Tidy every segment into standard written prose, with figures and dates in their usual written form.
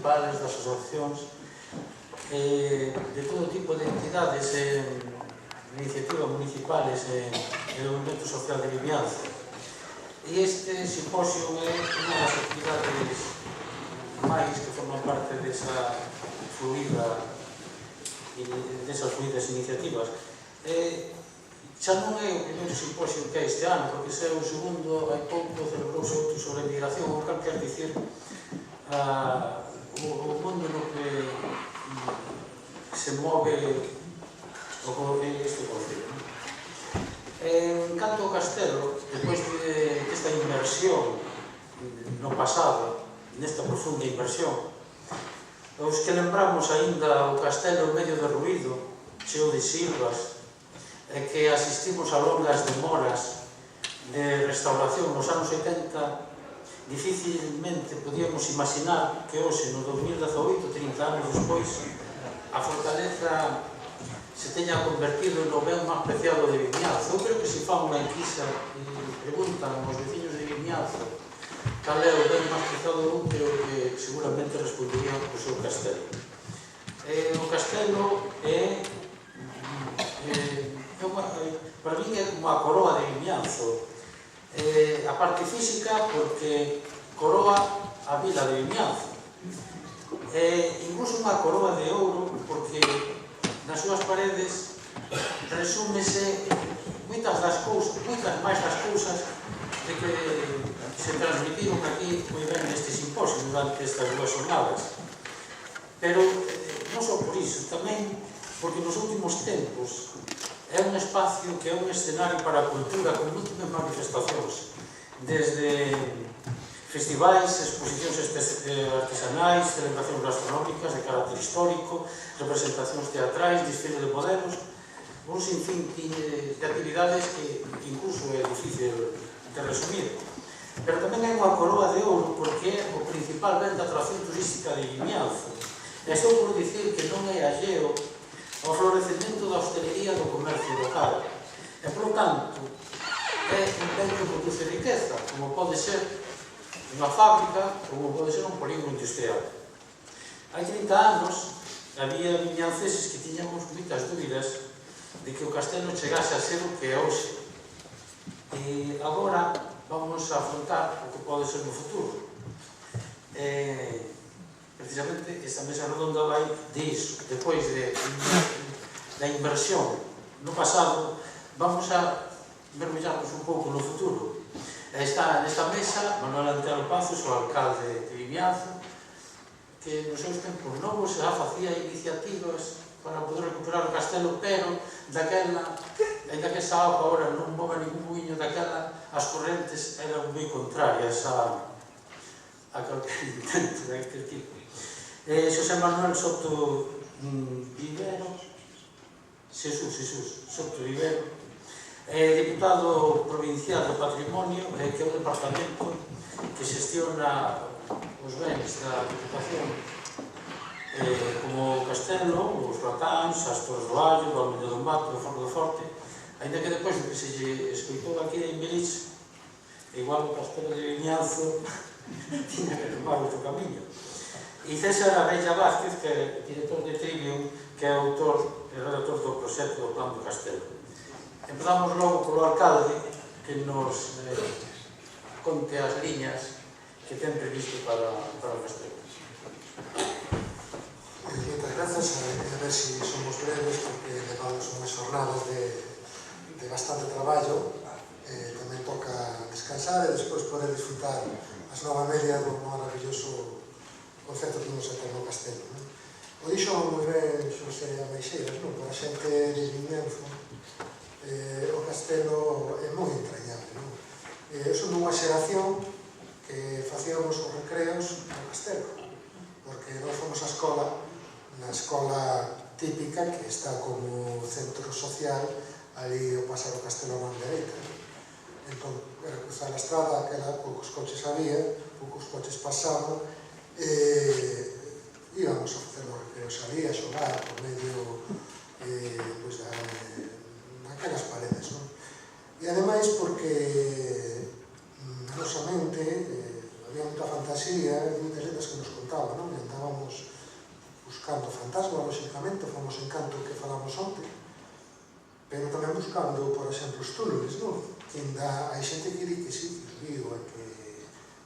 municipales, das asociacións, de todo tipo de entidades e iniciativas municipales e do movimento social de Vimianzo. E este simposio é unha das actividades máis que forman parte desas fluidas iniciativas. Xa non é o primeiro simposio que hai este ano, porque xa é o segundo, hai pouco celebrouse outro sobre a migración, o que quer dicir o mundo no que se move este concello. En canto ao Castelo, depois desta inversión no pasado, nesta profunda inversión, os que lembramos aínda o Castelo medio derruído, cheo de silvas, e que asistimos a longas demoras de restauración nos anos 80, dificilmente podíamos imaginar que hoxe, no 2018, 30 anos despois, a fortaleza se teña convertido no ben máis preciado de Vimianzo. Eu creo que se fan unha enquisa e preguntan aos veciños de Vimianzo cal é o ben máis preciado do mundo, creo que seguramente responderían o seu Castelo. O Castelo é, para min, é como a coroa de Vimianzo. A parte física, porque coroa a vila de Vimianzo. Incluso unha coroa de ouro, porque nas súas paredes resúmese moitas máis das cousas de que se transmitiron aquí moi ben neste simposio durante estas dúas jornadas. Pero non só por iso, tamén porque nos últimos tempos é un espacio que é un escenario para a cultura con múltiples manifestacións, desde festivais, exposicións artesanais, celebracións gastronómicas de carácter histórico, representacións teatrais, desfile de modelos, un sinfín de actividades que incluso é difícil de resumir. Pero tamén hai unha coroa de ouro porque é o principal ben de atracción turística de Vimianzo. Estou por dicir que non é alleo ao florecemento da hostelería do comercio local. E, polo tanto, é un ben que produce riqueza, como pode ser unha fábrica, como pode ser un polígono industrial. Hai 30 anos, había vimianceses que tiñamos moitas dúbidas de que o Castelo chegase a ser o que é hoxe. E agora vamos a afrontar o que pode ser no futuro. Precisamente, esta mesa redonda vai disso. Depois da inversión no pasado, vamos a mergullarnos un pouco no futuro. Está nesta mesa Manuel Antelo Pazos, o alcalde de Vimianzo, que nos seus tempos novos xa facía iniciativas para poder recuperar o Castelo, pero daquela, ainda que esa auga agora non move ningún buiño, daquela as correntes eran moi contrarias a calquer intento daquele tipo. Xosé Manuel Soto Vivero, Jesús Soto Vivero, diputado provincial do Patrimonio, que é o departamento que xestiona os bens da Diputación, como o Castelo, os Latáns, as Torres do Allo, o Almeida do Mato, o Forno do Forte, ainda que depois do que se lle escoitou aquí en Belich, igual o Castelo de Vimianzo tiña que tomar outro camiño. E César Abella Vázquez, que é director de Trivium, que é autor e redactor do proxecto do Plan do Castelo. Empezamos logo polo alcalde, que nos conte as liñas que ten previsto para o Castelo. Moitas grazas, a ver se somos breves, porque levamos unhas jornadas de bastante traballo. Tamén toca descansar e despois poder disfrutar as nova media do maravilloso concepto que imos a ter no Castelo. O dixo moi ben Xosé Ameixeiras, para a xente de Vimianzo, o Castelo é moi entrañable. Son unha xeración que facíamos os recreos no Castelo, porque nós fomos a escola, na escola típica que está como centro social ali ao pasar o Castelo á man dereita. Entón, era cruzar a estrada, aquela poucos coches había, poucos coches pasaban, íbamos a facer os recreos ali, a xogar por medio daquelas paredes. E ademais porque na nosa mente había moita fantasía e moitas letras que nos contaban, e andábamos fomos buscando fantasmas, lógicamente, fomos en canto que falamos onte, pero tamén buscando, por exemplo, os túneles, non? Que ainda hai xente que di que sí, que os viu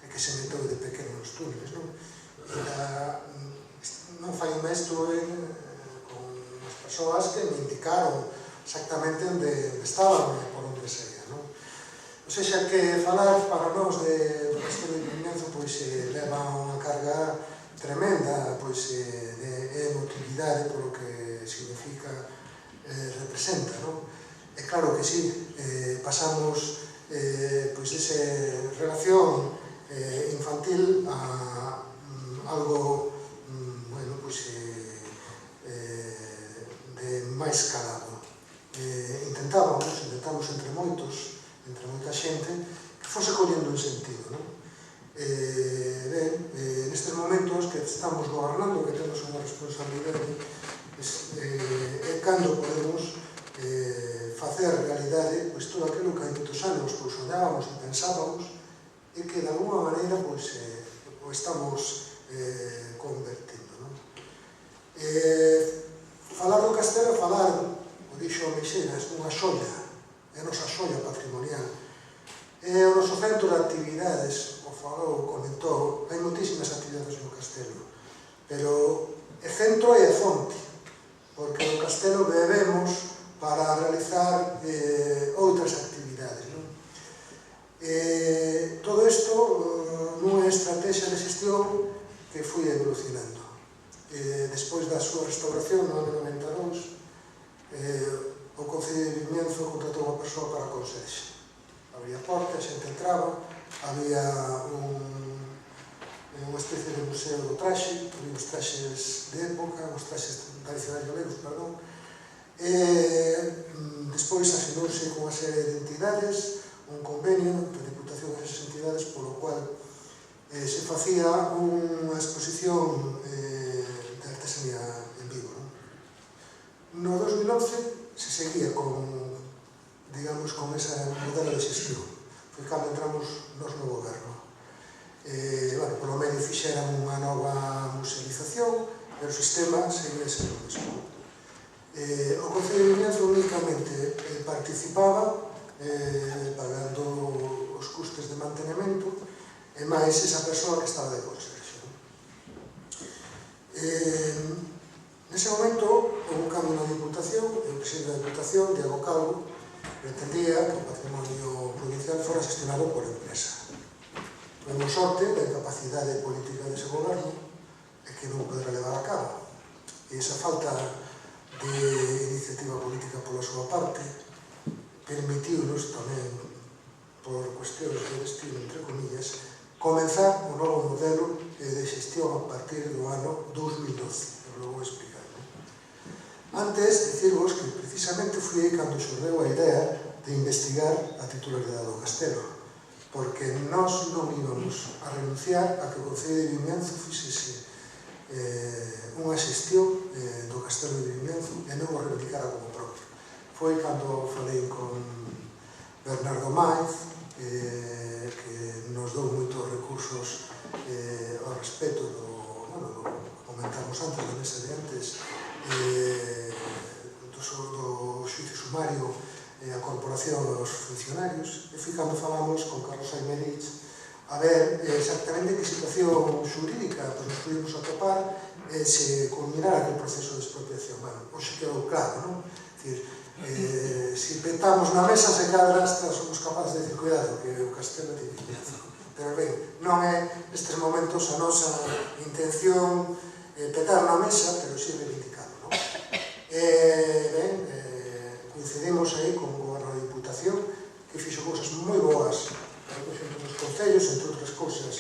e que se meteu de pequeno nos túneles, non? Non fai un mes estuve con as persoas que me indicaron exactamente onde estaban e por onde sería, non? O seja, que falar para nós do Castelo de Vimianzo leva unha carga tremenda de emotividade polo que significa, representa, non? E claro que sí, pasamos desa relación infantil a algo de máis calado. Intentamos entre moita xente, que fose collendo un sentido, non? Nestes momentos que estamos gobernando, que temos unha responsabilidade, é cando podemos facer realidade todo aquilo que hai moitos anos soñábamos e pensábamos e que de alguma maneira o estamos convertindo, non? Falar do Castelo, o dixo a Meixeiras, unha xoia, é a nosa xoia patrimonial, é o noso centro de actividades, o falou, comentou, hai moitísimas actividades no Castelo, pero é centro e é fonte, porque no Castelo bebemos para realizar outras actividades, non? Todo isto nunha estrategia de xestión que foi evolucionando. Despois da súa restauración no ano 92, o Concello de Vimianzo contratou unha persoa para a conserxe. Había porta, a xente entraba, había unha especie de museo do traxe, había os traxes de época, os traxes tradicionais galegos, perdón, despois asinouse con unha serie de entidades, un convenio de Diputación desas entidades, polo cual se facía unha exposición de artesanía en vivo. No 2011 se seguía con ese modelo de xestión. Foi cando entramos nos no goberno. Polo medio fixeran unha nova musealización, pero o sistema seguía sendo o mesmo. O Concello de Vimianzo únicamente participaba pagando os custes de mantenimento e máis esa persoa que estaba de conserxe. Nese momento houve un cambio na Diputación e o presidente da Diputación, Diego Calvo, pretendía que o patrimonio provincial fora gestionado por empresa. Tuvemos sorte da incapacidade política dese goberno e que non podera levar a cabo. E esa falta de iniciativa política pola súa parte permitiu-nos tamén, por cuestións de destino, entre comillas, comenzar un novo modelo de xestión a partir do ano 2012. Lo vou explicar. Antes, dicirvos que precisamente foi aí cando xurdeu a idea de investigar a titularidade do Castelo, porque nós non íbamos a renunciar a que o Concello de Vimianzo fixese unha xestión do Castelo de Vimianzo e non o reivindicara como propio. Foi cando falei con Bernardo Maiz, que nos dou moitos recursos ao respecto do comentamos antes, da mesa de antes, do xuicio sumario e a corporación dos funcionarios, e foi cando falamos con Carlos Aymerich a ver exactamente que situación xurídica nos podíamos atopar se culminara aquel proceso de expropiación. Hoxe quedou claro, non? Se petamos na mesa se cadra hasta somos capaces de decir cuidado que o Castelo de Vimianzo. Pero ben, non é nestes momentos a nosa intención petar na mesa, pero si reivindicado, non? Coincidimos aí con o goberno da Diputación que fixo cousas moi boas para o conxunto dos concellos, entre outras cousas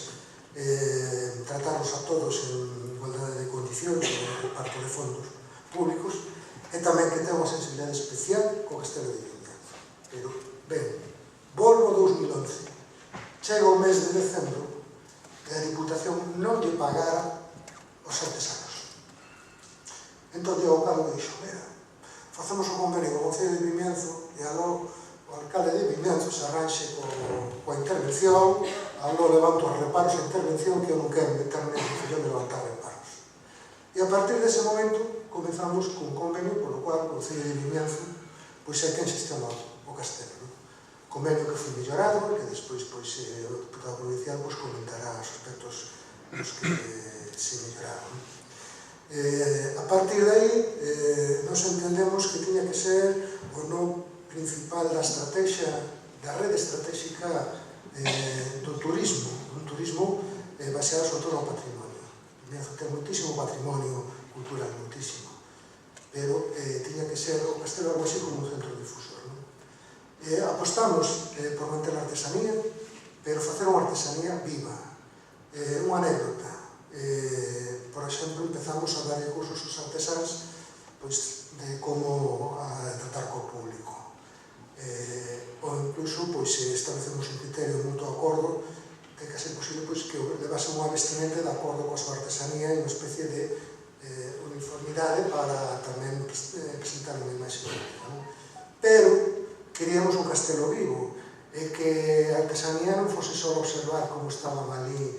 tratarnos a todos en igualdade de condicións no reparto de fondos públicos e tamén que ten unha sensibilidade especial co Castelo de Vimianzo. Pero, ben, volvo 2011, chega o mes de decembro e a Diputación non lle pagara os artesanos. Entón, Diego Calvo dixo, mira, facemos o convenio co Concello de Vimianzo e aló o alcalde de Vimianzo se arranxe coa intervención, aló levanto os reparos a intervención que eu non quero meterme en función de levantar reparos. partir dese momento comezamos cun convenio polo cual o Concello de Vimianzo é quen xestiona o castelo. Convenio que foi mellorado, que despois o deputado provincial comentará os aspectos nos que se melloraron. A partir de aí, nos entendemos que tiña que ser o non principal da estrategia, da rede estratégica do turismo, un turismo baseado sobre todo no patrimonio. Vimianzo ten moitísimo patrimonio cultural, moitísimo, pero tiña que ser o castelo algo así como un centro difusor. Apostamos por manter a artesanía, pero facer unha artesanía viva. Unha anécdota. Por exemplo, empezamos a dar cursos aos artesáns de como tratar co público. Ou incluso establecemos un criterio de mutuo acordo de que é posible que levase unha vestimenta de acordo coa súa artesanía e unha especie de uniformidade para tamén presentar unha imaxe única. Pero queríamos un castelo vivo e que a artesanía non fose só observar como estaban ali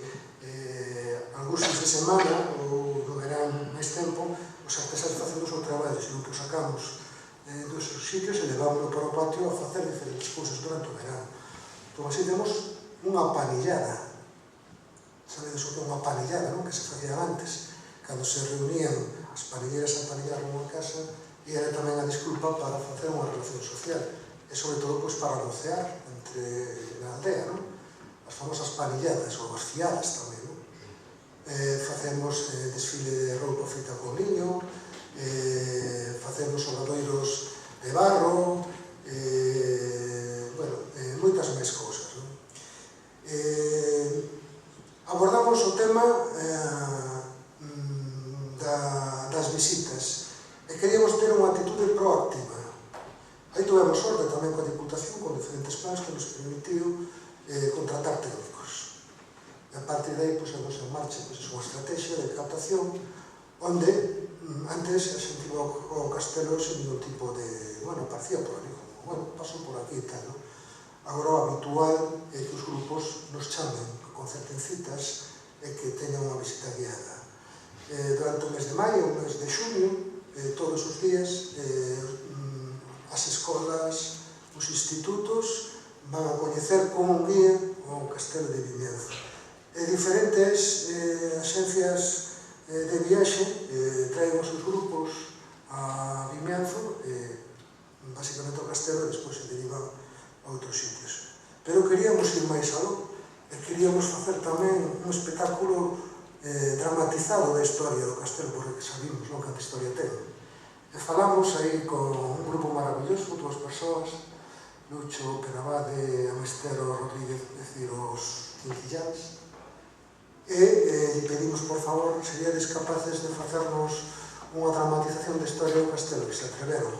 algúns fins de semana ou no verán máis tempo os artesáns facendo o seu traballo, senón que o sacamos dos seus sitios e levámoslo para o patio a facer diferentes cousas durante o verán. Entón, así temos unha panillada. Sabedes o que é unha panillada, non? Que se facía antes, cando se reunían as panilleras a panillar nunha casa, e era tamén a desculpa para facer unha relación social, e sobre todo para nocear na aldea, non? As famosas panilladas, ou as fiadas tamén, non? Facemos desfile de roupa feita con liño, facemos obradoiros de barro, moitas máis cousas. Abordamos o tema das visitas e queríamos ter unha actitude proactiva. Aí tuvemos sorte tamén coa Diputación, con diferentes plans que nos permitiu contratar técnicos. E a partir de aí pusemos en marcha unha estrategia de captación onde antes a xente iba ao castelo sen ningún tipo de... parecía por ali, pasou por aquí e tal. Agora o habitual é que os grupos nos chamen, que concerten citas e que teñan unha visita guiada. Durante o mes de maio, o mes de xunio, todos os días, as escolas, os institutos van a coñecer como un guía o castelo de Vimianzo. Diferentes axencias de viaxe traen os seus grupos a Vimianzo, basicamente ao castelo, e despois se derivan a outros sitios. Pero queríamos ir máis aló e queríamos facer tamén un espectáculo dramatizado da historia do castelo, porque sabimos que a historia ten. E falamos aí con un grupo maravilloso, dúas persoas, Lucho Peravade, Amestero Rodríguez, os Quincillans, e pedimos, por favor, seríades capaces de facernos unha dramatización da historia do castelo, que se atreveron.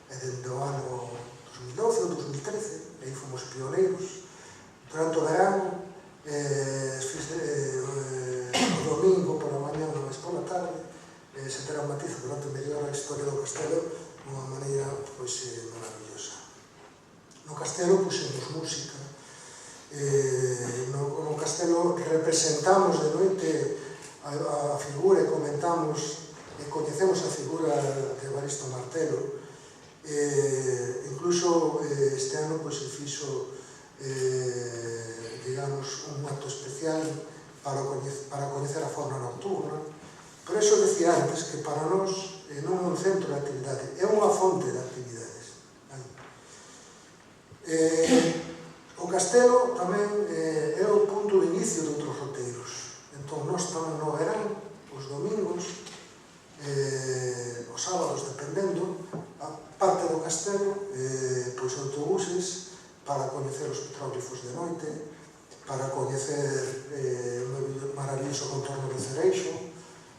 E dende o ano 2012 ou 2013, aí fomos pioneiros, durante o verano, o domingo pola mañá, máis pola tarde, se dramatiza durante media hora a historia do castelo de unha maneira maravillosa. No castelo puxemos música, no castelo representamos de noite a figura e comentamos e coñecemos a figura de Evaristo Martelo. Incluso este ano se fixo un acto especial para coñecer a fauna nocturna. Por iso decía antes que para nós non é un centro de actividade, é unha fonte de actividades. O castelo tamén é o punto de inicio de outros roteiros. Entón, nós tamén no verán, os domingos, os sábados, dependendo, a parte do castelo, autobuses para coñecer os petróglifos de noite, para coñecer o maravilloso contorno do Cereixo,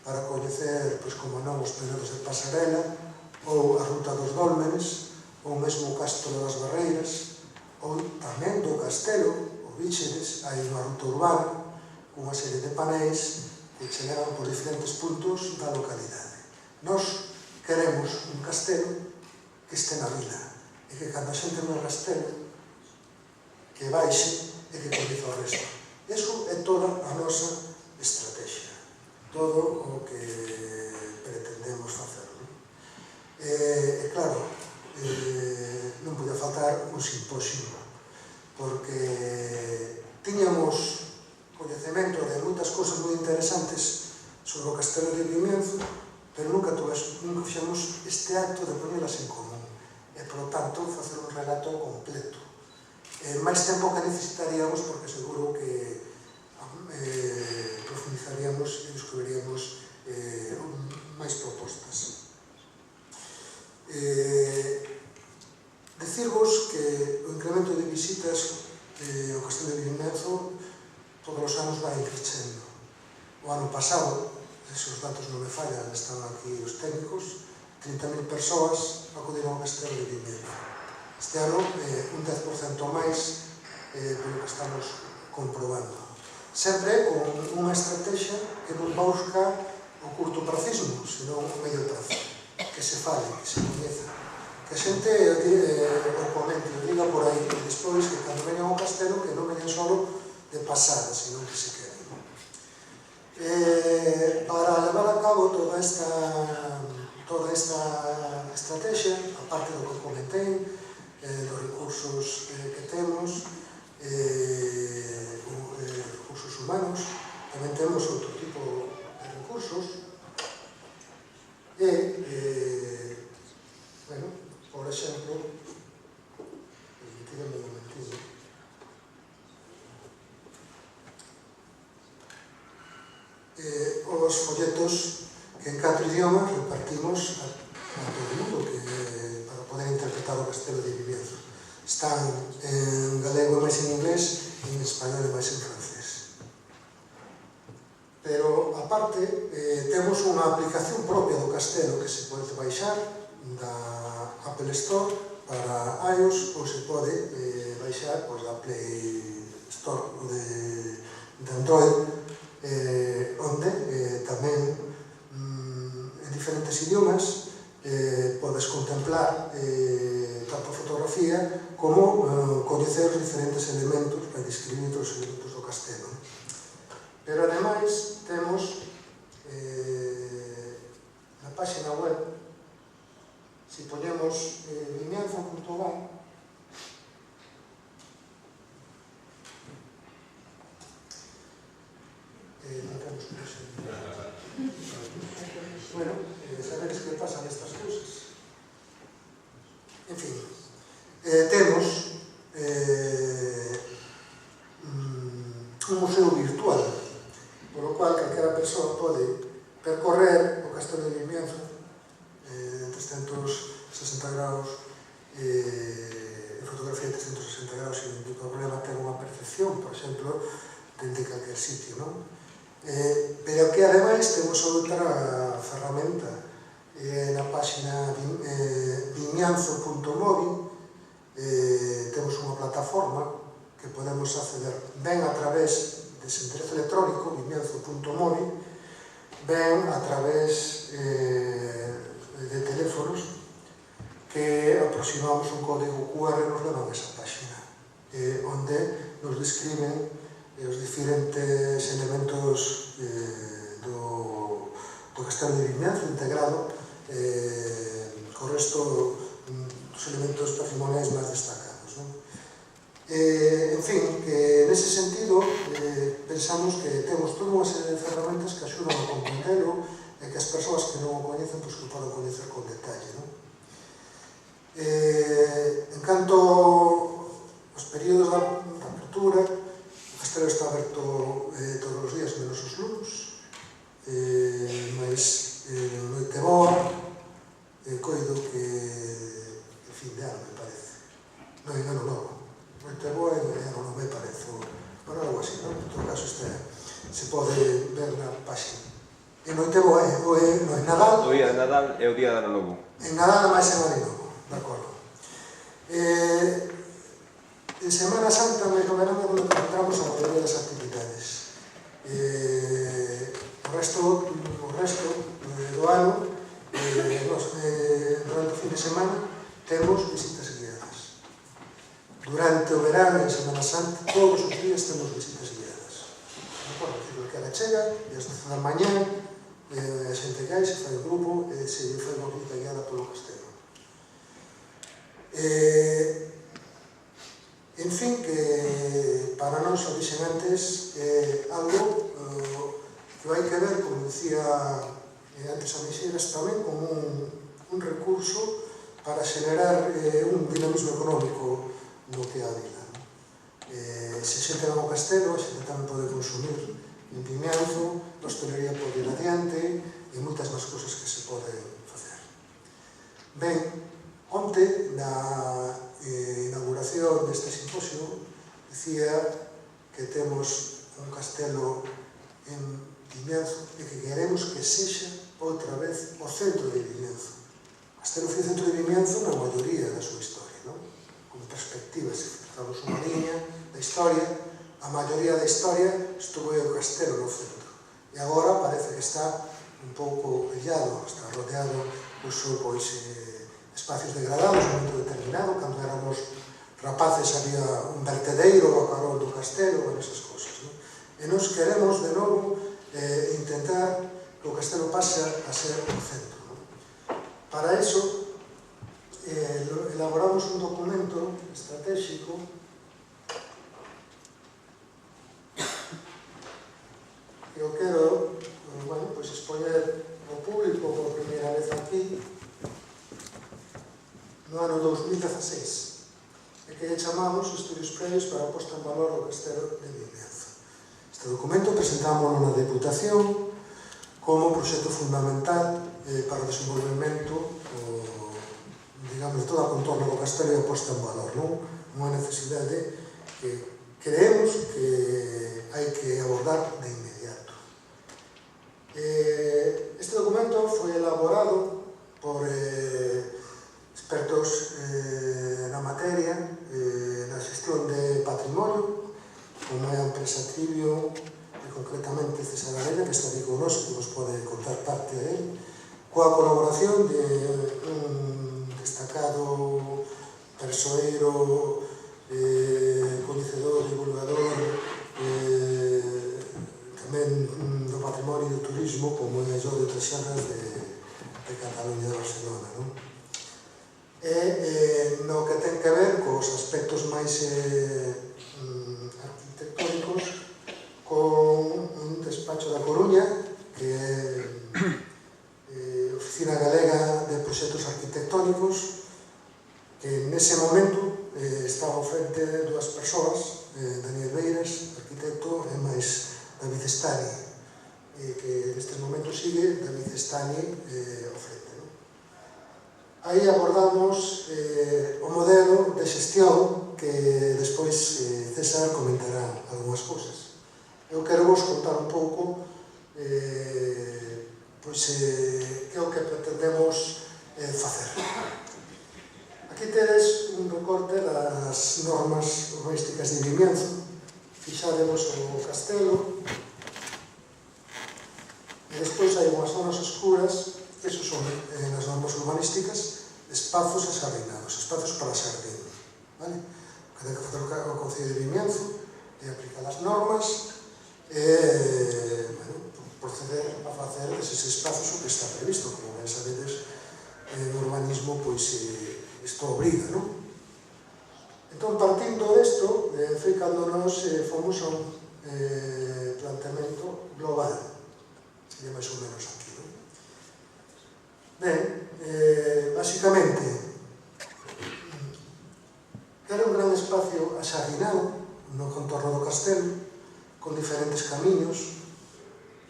para coñecer, como non, os penedos de Pasarela, ou a Ruta dos Dólmenes, ou mesmo o Castro das Barreiras, ou tamén do castelo, o Víxeres, hai unha ruta urbana, unha serie de panéis que che levan por diferentes puntos da localidade. Nós queremos un castelo que este na vila, e que cando a xente no castelo, que baixe e que coñeza o resto. Iso é toda a nosa estrategia, todo o que un simposio, porque tiñamos coñecemento de moitas cousas moi interesantes sobre o Castelo de Vimianzo, pero nunca fixemos este acto de poñelas en común e, por tanto, facer un relato completo. Máis tempo que necesitaríamos, porque seguro que profundizaríamos e descubriríamos máis propostas. Decirvos que o incremento de visitas ao Castelo de Vimianzo todos os anos vai crecendo. O ano pasado, se os datos non me fallan, están aquí os técnicos, 30.000 persoas acudiron ao Castelo de Vimianzo. Este ano, un 10% máis pelo que estamos comprobando. Sempre con unha estrategia que non busca o curtopracismo, senón o medio prazo. Que se fale, que se coñeza. Que a xente o comente, o diga por aí, e despois que cando veñan ao Castelo, que non veñan solo de pasada, senón que se queden. Para levar a cabo toda esta estrategia, aparte do que comentei, dos recursos que temos, recursos humanos, tamén temos outro tipo de recursos, bueno, por exemplo, permitidme un momentino, os folletos que en 4 idiomas repartimos a todo o mundo para poder interpretar o Castelo de Vimianzo. Están en galego e máis en inglés, en español e máis en francés. Pero, aparte, temos unha aplicación propia do Castelo que se pode baixar da Apple Store para iOS ou se pode baixar da Play Store de Android, onde tamén en diferentes idiomas podes contemplar tanto a fotografía como coñecer os diferentes elementos para describir os elementos do castelo. Pero ademais temos na página web, se poñemos vimianzo.gal, bueno, sabedes que pasan estas cousas. En fin, temos un museo virtual, por lo cual calquera persoa pode percorrer o Castelo de Vimianzo en 360 graus, en fotografía de 360 graus, e non hai problema ter unha percepción, por exemplo, dende calquer sitio, non? Pero que ademais temos outra ferramenta na página vimianzo.mobi. Temos unha plataforma que podemos acceder ben a través dese enderezo electrónico vimianzo.mobi, ben a través de teléfonos que aproximamos un código QR e nos levan a esa página, onde nos describen os diferentes elementos do Castelo de Vimianzo integrado co resto dos elementos patrimoniais máis destacados. En fin, que nese sentido pensamos que temos toda unha serie de ferramentas que axudan a comprendelo e que as persoas que non o coñecen que poden coñecer con detalle. En canto aos períodos da apertura, o Castelo está aberto todos os días menos os luns, mas noite boa, coido que fin de ano, me parece. Non, en ano novo. Noite boa e ano novo, me parece. Bueno, algo así, non? En todo caso, se pode ver na página. E noite boa non é Nadal. O día de Nadal é o día de ano novo. En Nadal máis en ano novo, de acordo. En Semana Santa, máis no verano, onde encontramos a maioría das actividades. O resto do ano, durante o fin de semana, temos visitas guiadas. Durante o verano e a Semana Santa, todos os días temos visitas guiadas. Que ela chega, e as 10 da mañá, a xente que hai, se fai o grupo, e se fai unha visita guiada polo castelo. En fin, que para nós, o dixen antes, algo que hai que ver, como dicía antes a Mixeras, tamén como un recurso para xenerar un dinamismo económico no que é a vila. Se xente va ao castelo, a xente tamén pode consumir en Vimianzo, a hostelería pode ir adiante e moitas máis cousas que se poden facer. Ben, onte, na inauguración deste simposio, dicía que temos un castelo en Vimianzo e que queremos que sexa outra vez o centro de Vimianzo. O castelo foi o centro de Vimianzo na maioría da súa historia, non? Con perspectiva, se fixamos unha liña da historia, a maioría da historia estuvo o castelo no centro. E agora parece que está un pouco illado, está rodeado por espacios degradados en un momento determinado. Cando éramos rapaces había un vertedeiro ao carón do castelo e esas cousas. E nos queremos, de novo, intentar que o castelo pase a ser o centro. Para iso, elaboramos un documento estratégico que eu quero expoñer ao público por primeira vez aquí no ano 2016, e que chamamos Estudios Previos para a posta en valor do castelo de Vimianzo. Este documento presentámoslo na Deputación como proxecto fundamental para o desenvolvemento de toda a contorno do castelo e a posta en valor, unha necesidade que creemos que hai que abordar de inmediato. Este documento foi elaborado por expertos na materia, na xestión de patrimonio, como é a empresa Trivio, e concretamente César Arena, que está aquí connosco, que nos pode contar parte de él, coa colaboración de un destacado persoeiro, coñecedor, divulgador, tamén do patrimonio e do turismo, como é Jordi Trexanas de Cataluña, de Barcelona. E no que ten que ver cos aspectos máis arquitectónicos, con un despacho da Coruña, que é Oficina Galega de Proxectos Arquitectónicos, que nese momento estaba ao frente de dúas persoas, Daniel Beiras, arquitecto, e máis David Estani, que neste momento sigue David Estani ao frente. Aí abordamos o modelo de xestión que despois César comentará algunhas cousas. Eu quero vos contar un pouco que é o que pretendemos facer. Aquí tedes un recorte das normas urbanísticas de Vimianzo. Fixaremos o castelo e despois hai unhas zonas escuras, que esos son nas normas urbanísticas, espazos axardinados, espazos para xardín. O que ten que facer o Concello de Vimianzo é aplicar as normas e proceder a facer eses espazos o que está previsto, como ben sabedes, no urbanismo isto obriga, non? Entón, partindo desto, foi cando nos fomos a un planteamento global, sería máis ou menos aquí, non? Ben, basicamente, era un gran espacio axardinado no contorno do castelo, con diferentes camiños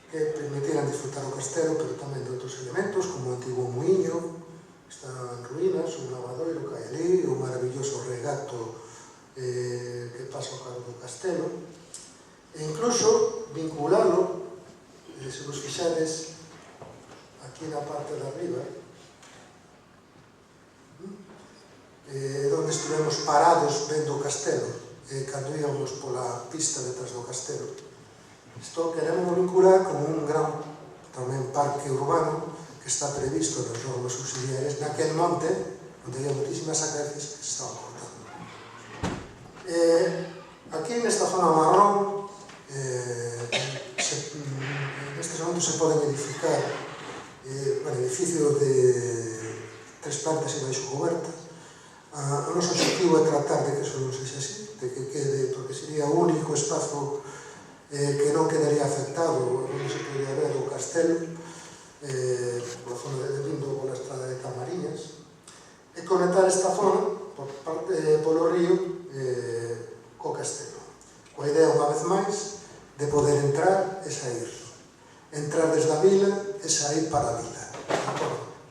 que permitieran disfrutar o castelo, pero tamén de outros elementos, como o antigo muiño, que está en ruínas, un lavadoiro que hai ali, un maravilloso regato que pasa ao cargo do castelo, e incluso vinculalo, se vos fixades aquí na parte de arriba, onde estivemos parados vendo o castelo, cando íamos pola pista detrás do castelo. Isto queremos vincular como un gran tamén parque urbano que está previsto nas normas subsidiarias naquel monte onde había moitísimas acacias que se estaban cortando. Aquí nesta zona marrón nestes momentos se poden edificar un edificio de 3 plantas e baixo coberta. O noso objetivo é tratar de que eso non sexa así, de que quede, porque sería o único espazo que non quedaría afectado, onde se podría ver o castelo, pola zona de Lindo, pola estrada de Camariñas, e conectar esta zona polo río co castelo. Coa idea, unha vez máis, de poder entrar e sair. Entrar desde a vila e sair para a vila.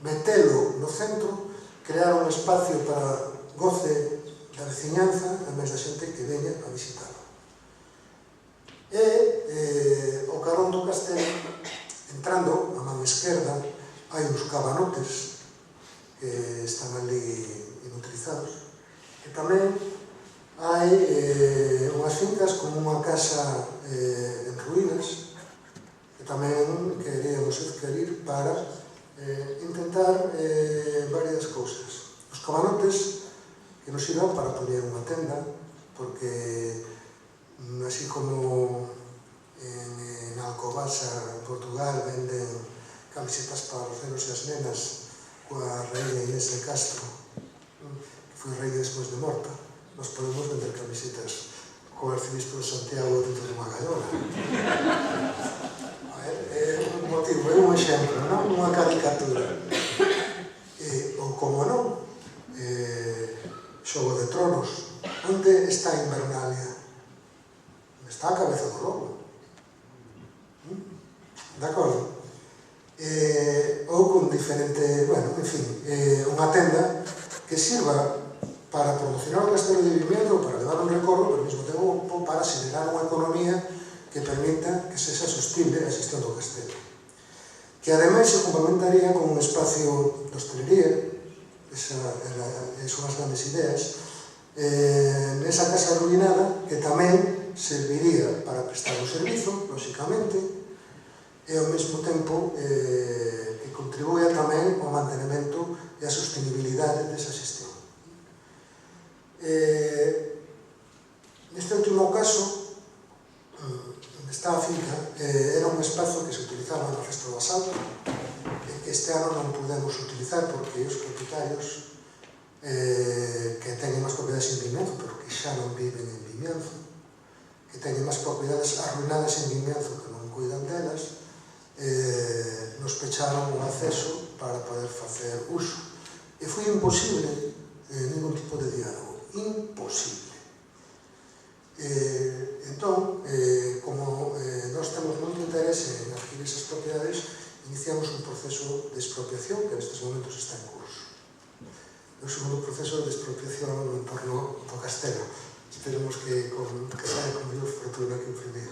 Metelo no centro, crear un espacio para goce da veciñanza, a máis da xente que veña a visitarlo. E o carón do castelo, entrando a man esquerda, hai uns cabanotes que están ali inutilizados, e tamén hai unhas fincas como unha casa en ruínas que tamén queríamos adquirir para intentar varias cousas. Os cabanotes que nos sirvan para poñer unha tenda, porque así como en Alcobaça, en Portugal, venden camisetas para os nenos e as nenas coa reina Inés de Castro, que foi reina despois de morta, nos podemos vender camisetas co arcebispo de Santiago dentro dunha gallola. É un motivo, é un exemplo, non? Unha caricatura. Ou como non, Xogo de Tronos. Onde está Invernalia? Onde está a cabeza do lobo? De acordo? Ou con diferente, bueno, en fin, unha tenda que sirva para promocionar o castelo de Vimianzo, para levar un recordo, pero ao mesmo tempo para xenerar unha economía que permita que sexa sostible a xestión do castelo. Que ademais se complementaría con un espacio de hostelería, son as grandes ideas, nesa casa arruinada que tamén serviría para prestar un servizo, lóxicamente, e ao mesmo tempo que contribuía tamén ao mantenimento e a sostenibilidade desa xestión. Neste último caso, onde está a finca, era un espazo que se utilizaba na Festa do Asalto, e que este ano non pudemos utilizar porque os propietarios que teñen máis propiedades en Vimianzo, pero que xa non viven en Vimianzo, que teñen máis propiedades arruinadas en Vimianzo que non cuidan delas, nos pecharon o acceso para poder facer uso. E foi imposible ningún tipo de diálogo. Imposible. Entón, como nós temos moito interese en adquirir esas propiedades, iniciamos un proceso de expropiación que nestes momentos está en curso. É o segundo proceso de expropiación no entorno do castelo. Esperemos que saia con mellor fortuna que o primeiro.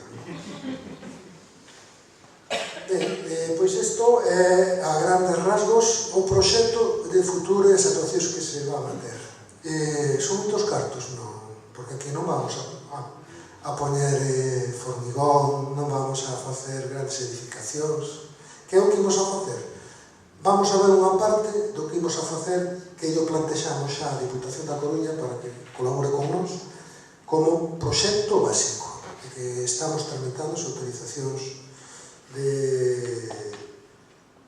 Pois isto é, a grandes rasgos, o proxecto de futuras actuacións que se van a ter. Son moitos cartos? Non, porque aquí non vamos a poñer formigón, non vamos a facer grandes edificacións. Que é o que imos a facer? Vamos a ver unha parte do que imos a facer que yo plantexamos xa a Diputación da Coruña para que colabore con nós como proxecto básico, que estamos tramitando as autorizacións de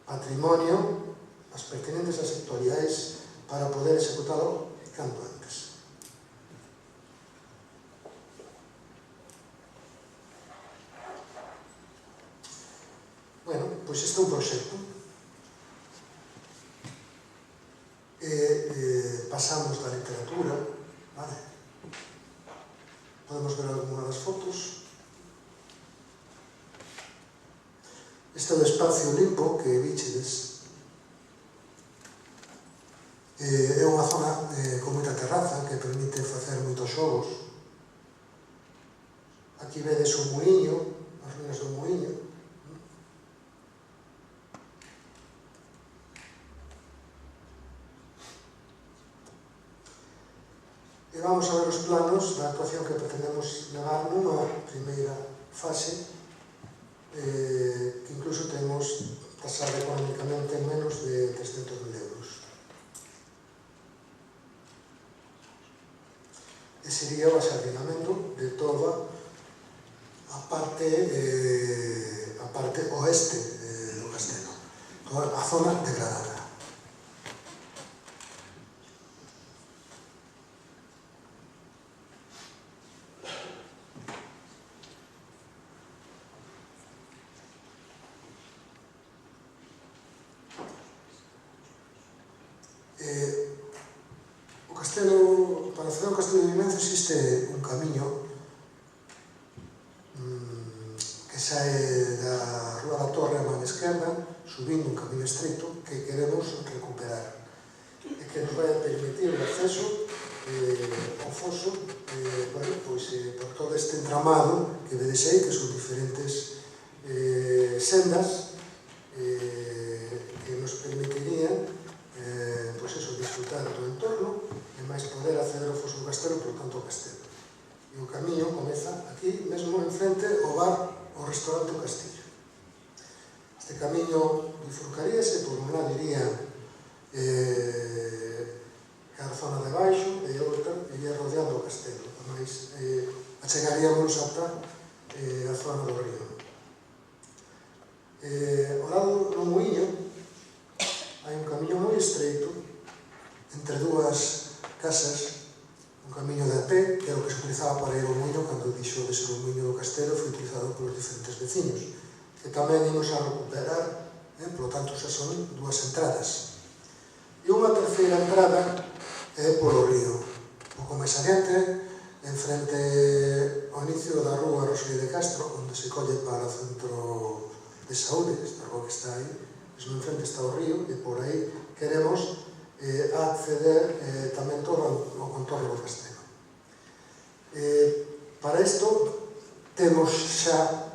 patrimonio, as pertinentes a sectoriais, para poder executalo canto antes. Bueno, pois este é un proxecto. Pasamos da literatura, vale? Podemos ver alguna das fotos. Este é o espacio limpo que vichedes. É unha zona con moita terraza que permite facer moitos xogos. Aquí vedes o muiño, as ruínas do muiño. E vamos a ver os planos da actuación que pretendemos levar nunha primeira fase que incluso temos tasada económicamente en menos de 300.000 euros. E sería o asardinamento de toda a parte oeste do castelo, toda a zona degradada. O castelo, para acceder ao castelo de Vimianzo existe un camiño que sae da Rúa da Torre a man esquerda, subindo un camiño estreito que queremos recuperar e que nos vai permitir o acceso ao foso por todo este entramado que vedes aí, que son diferentes sendas que nos permitirían disfrutar do entorno e máis poder acceder ao foso do castelo, por tanto ao castelo. E o camiño comeza aquí mesmo en frente ao bar, ao restaurante O Castillo. Este camiño bifurcaríase, por un lado iría a zona de baixo e outra iría rodeando o castelo. Ademais, achegaríamos ata a zona do río. Ao lado do muiño hai un camiño moi estreito entre dúas casas, un camiño de a pé, que era o que se utilizaba para ir ao muiño cando dixo de ser o muiño do castelo, foi utilizado polos diferentes veciños, que tamén imos a recuperar, por lo tanto, xa son dúas entradas. E unha terceira entrada é polo río. Un pouco máis adiante, en frente ao inicio da rúa Rosalía de Castro, onde se colle para o centro de saúde, esta rúa que está aí, mesmo en frente está o río, e por aí queremos acceder tamén todo ao contorno do castelo. Para isto temos xa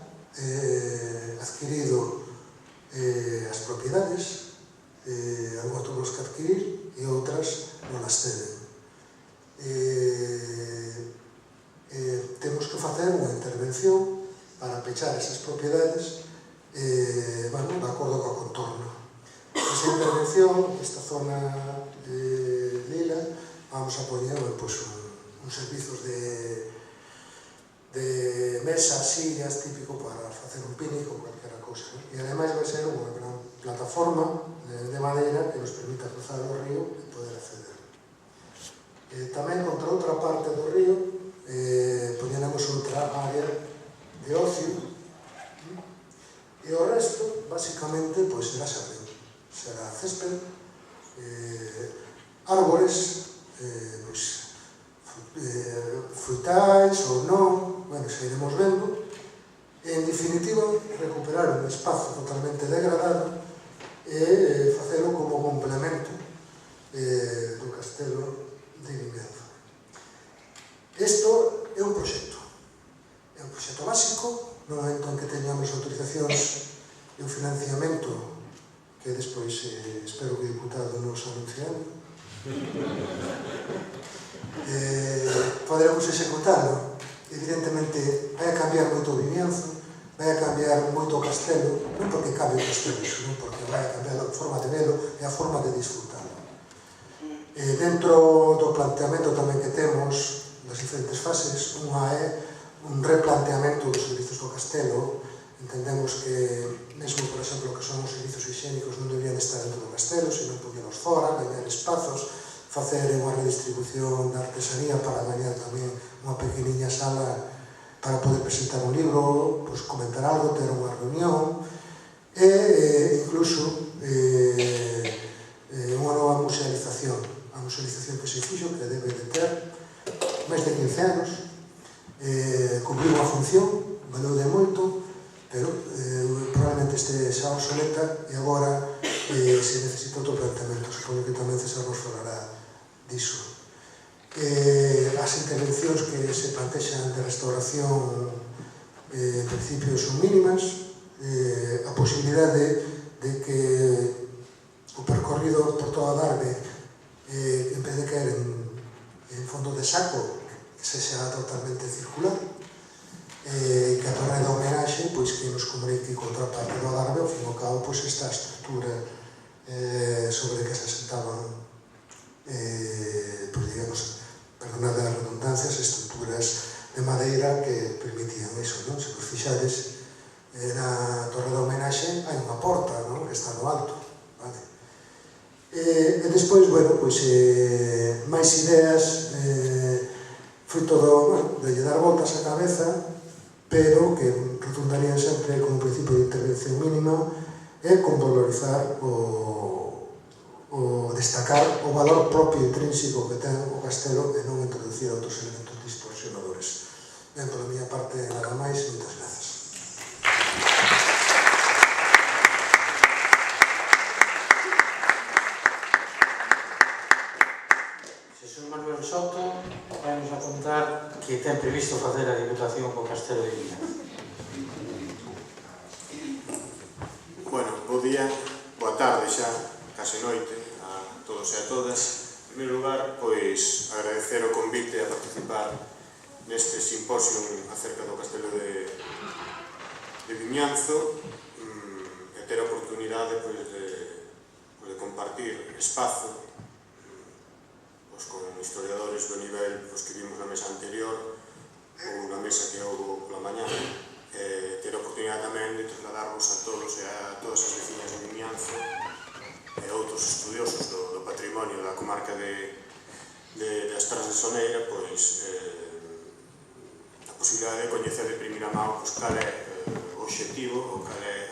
adquirido as propiedades, algunhas temos que adquirir e outras non as ceden. Temos que facer unha intervención para pechar esas propiedades de acordo co contorno. Esa intervención, esta zona lila, vamos a poñer uns servizos de mesas, sillas, típico para facer un picnic ou calquera cousa. E ademais vai ser unha gran plataforma de madeira que nos permita cruzar o río e poder acceder. Tamén, contra outra parte do río, poñeremos outra área de ocio, e o resto, basicamente, será xardín. Será césped, árbores, frutais ou non, xa iremos vendo. En definitiva, recuperar un espazo totalmente degradado e facelo como complemento do castelo de Vimianzo. Isto é un proxecto básico. No momento en que teñamos autorizacións e un financiamento que despois espero que o diputado nos anunciado, poderemos executarlo. Evidentemente, vai a cambiar moito o Vimianzo, vai a cambiar moito o castelo, non porque cambie o castelo, senón porque vai a cambiar a forma de velo e a forma de disfrutarlo. Dentro do planteamento tamén que temos das diferentes fases, unha é un replanteamento dos servizos do castelo. Entendemos que, mesmo, por exemplo, que son os servizos higiénicos non deberían estar dentro do castelo, senón poñelos fora, gañar espazos, facer unha redistribución da artesanía para gañar tamén unha pequeniña sala para poder presentar un libro, comentar algo, ter unha reunión, e incluso unha nova musealización. A musealización que se fixo, que debe de ter máis de 15 anos, cumpriu unha función, valeu de moito, pero probablemente este xa obsoleta e agora se necesita outro planteamento. Supoño que tamén César nos falará diso. As intervencións que se plantexan de restauración en principio son mínimas. A posibilidade de que o percorrido por toda a Darbe, en vez de caer en fondo de saco, que sexa totalmente circular, que a torre de homenaxe que nos comunique con outra parte do Darbe, ao fin e ao cabo, esta estrutura sobre que se asentaban, digamos, perdonad as redundancias, estruturas de madeira que permitían iso, non? Se vos fixades, na torre de homenaxe hai unha porta, non? Que está no alto, vale? E despois, máis ideas, fruto de lle dar voltas á cabeza, pero que redundarían sempre como principio de intervención mínima, e con valorizar o o destacar o valor propio e intrínseco que ten o castelo e non introducir outros elementos distorsionadores. Ben, pola miña parte, nada máis, moitas grazas. Jesús Manuel Soto vai nos a contar que ten previsto facer a Diputación co Castelo de Vimianzo. Bueno, bo día, boa tarde xa, case noite, a todos e a todas. En primeiro lugar, pois, agradecer o convite a participar neste simposio acerca do Castelo de Vimianzo e ter a oportunidade pois, de compartir espazo pois, con historiadores do nivel pois, que vimos na mesa anterior ou na mesa que houve pola mañá, ter a oportunidade tamén de trasladarvos a todos e a todas as veciñas de Vimianzo e outros estudiosos do patrimonio da comarca das Terras de Soneira, pois, a posibilidade de coñecer de primeira mão pois, cal é o obxectivo ou cal é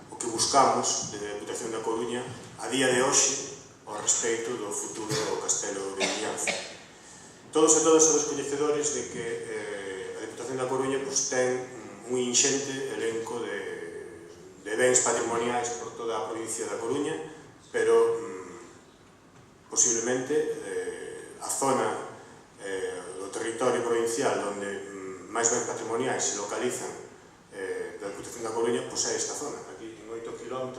o que buscamos de Deputación da Coruña a día de hoxe ao respecto do futuro do Castelo de Vimianzo. Todos e todas somos coñecedores de que a Deputación da Coruña pois, ten un inxente elenco de bens patrimoniais por toda a provincia da Coruña, pero posiblemente a zona do territorio provincial onde máis bens patrimoniais se localizan da Deputación da Coruña pois é esta zona. Aquí en 8 km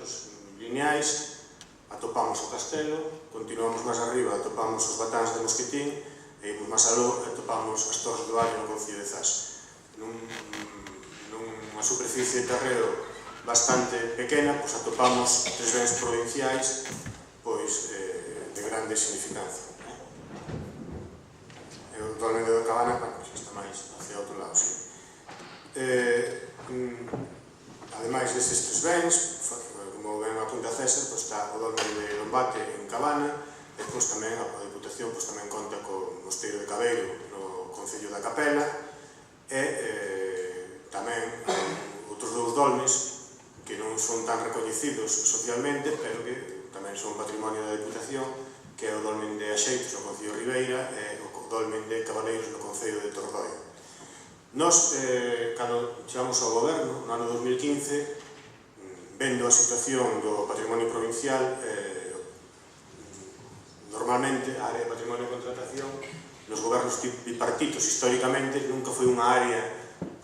lineais atopamos o castelo, continuamos máis arriba, atopamos os batáns de Mosquetín e imos máis aló atopamos as Torres do Valle no concello de Zas. Nunha superficie de terreo bastante pequena, pois atopamos tres bens provinciais pois, de grande significancia. E o Dolmen de Cabana, xa está máis hacia outro lado, sí. Ademais destes tres bens, como ben apunta César, pois está o Dolmen de Lombate en Cabana, e pois tamén a Diputación pois tamén conta co Mosteiro de Cabeiro no concello da Capela, e tamén outros dous dolmes que non son tan recoñecidos socialmente, pero que tamén son patrimonio da Diputación, que é o dolmen de Axeitos no concello de Ribeira e o dolmen de Cabaleiros no concello de Tordoia. Nos, cando chegamos ao goberno, no ano 2015, vendo a situación do patrimonio provincial, normalmente a área de patrimonio e contratación nos gobernos bipartitos históricamente nunca foi unha área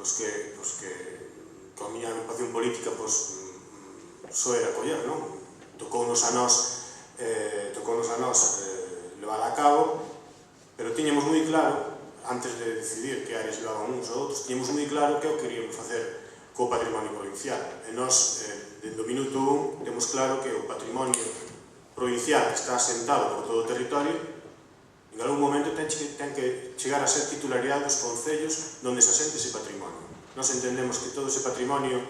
que a miña agrupación política só era coller, non? Tocounos a nós levar a cabo, pero tiñamos moi claro, antes de decidir que áreas levaban uns ou outros, tiñamos moi claro que o queríamos facer co patrimonio provincial. E nós, dende o minuto 1, temos claro que o patrimonio provincial que está asentado por todo o territorio, en algún momento ten que chegar a ser titularidade dos concellos onde se asente ese patrimonio. Nos entendemos que todo ese patrimonio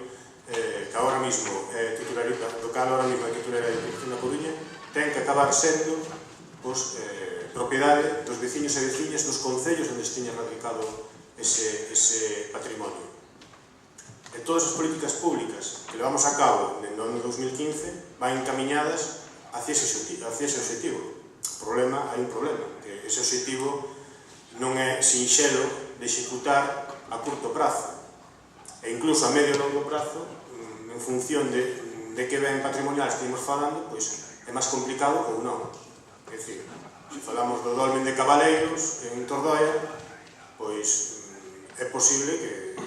que agora mismo é titularidade, do cal agora mismo é titularidade da Diputación da Coruña, ten que acabar sendo propiedade dos veciños e veciñas dos concellos onde se tiña radicado ese patrimonio. E todas as políticas públicas que levamos a cabo no ano 2015 van encaminhadas hacia ese objetivo. Hai un problema, que ese objetivo non é sinxelo de executar a curto prazo e incluso a medio e longo prazo, en función de que ben patrimonial estamos falando, pois é máis complicado ou non. É dicir, se falamos do dolmen de Cabaleiros en Tordoia, pois é posible que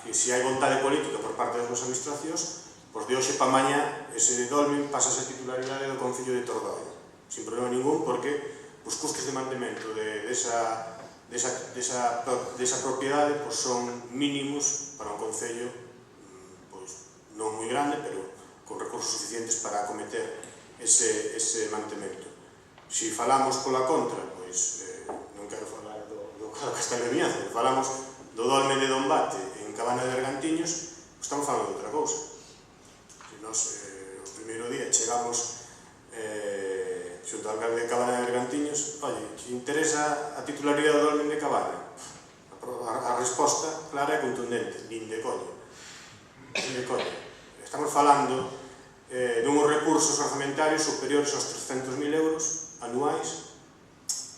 se hai vontade política por parte das nosas administracións, pois de hoxe pa mañá ese dolmen pasa a ser titularidade do concello de Tordoia, sin problema ningún, porque os custos de mantemento desa propiedade son mínimos para un concello non moi grande, pero con recursos suficientes para acometer ese mantemento. Se falamos pola contra, non quero falar do Castelo de Vimianzo, falamos do dolmen de Dombate en Cabana de Bergantiños, estamos falando de outra cousa. Nos, o primeiro día chegamos xunto ao alcalde de Cabana de Bergantiños, oye, se interesa a titularidade do dolmen de Cabana? A resposta clara e contundente, nin de coña. Estamos falando dun recurso recursos orzamentarios superiores aos 300.000 euros anuais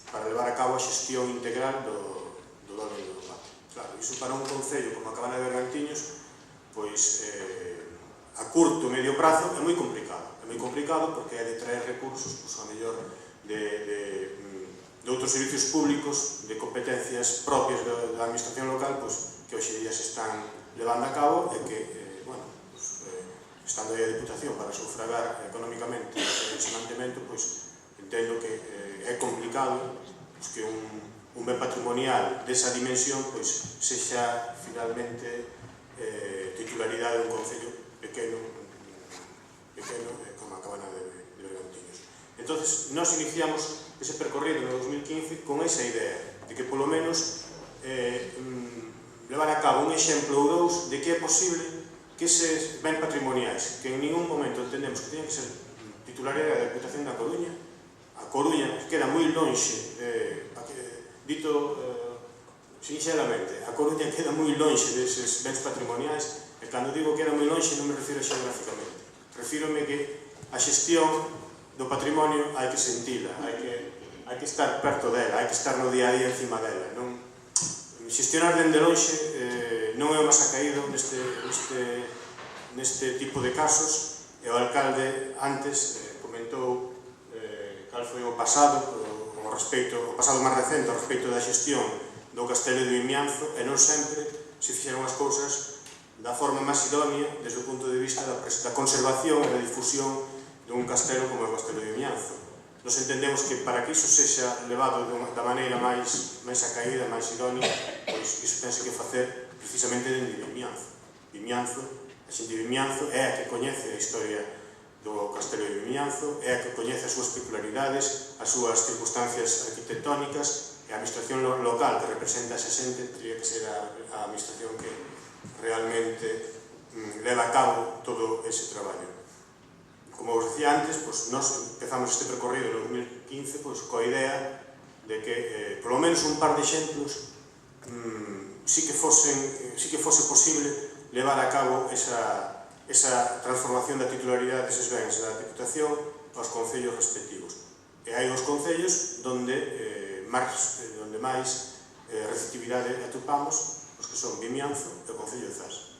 para levar a cabo a xestión integral do dono do patio. Claro, iso para un concello como a Cabana de Bergantiños, pois a curto e medio prazo é moi complicado. É moi complicado porque é de traer recursos, pois, a mellor de outros servicios públicos, de competencias propias da administración local, pois, que hoxe día se están levando a cabo e que, estando aí a Diputación para sufragar económicamente ese mantemento, pois, entendo que é complicado que un ben patrimonial desa dimensión sexa finalmente titularidade dun concello pequeno como a Cabana de Bergantiños. Entón, nós iniciamos ese percorrido no 2015 con esa idea de que polo menos levar a cabo un exemplo ou dous de que é posible que eses ben patrimoniais que en ningún momento entendemos que teñen que ser titularidade da Diputación da Coruña. A Coruña queda moi lonxe, dito sinxelamente, a Coruña queda moi lonxe deses bens patrimoniais, e cando digo que queda moi lonxe non me refiro xeográficamente, refírome que a xestión do patrimonio hai que sentila, hai que estar perto dela, hai que estar no día a día encima dela. Xestionar dende lonxe non é o máis acaído neste tipo de casos, e o alcalde antes comentou cal foi o pasado máis recente ao respecto da xestión do Castelo de Vimianzo, e non sempre se fixeron as cousas da forma máis idónea desde o punto de vista da conservación e da difusión dun castelo como o Castelo de Vimianzo. Nos entendemos que para que iso sexa levado da maneira máis acaída, máis idónea, pois iso tense que facer precisamente dende Vimianzo. A xente de Vimianzo é a que coñece a historia do Castelo de Vimianzo, é a que coñece as súas peculiaridades, as súas circunstancias arquitectónicas, e a administración local que representa esa xente teria que ser a administración que realmente leva a cabo todo ese traballo. Como vos decía antes, nós empezamos este percorrido no 2015 coa idea de que, polo menos un par de exemplos, sí que fose posible levar a cabo esa transformación da titularidade deses bens da Diputación aos concellos respectivos. E hai os concellos donde máis receptividade atopamos, os que son Vimianzo e o Concello de Zas.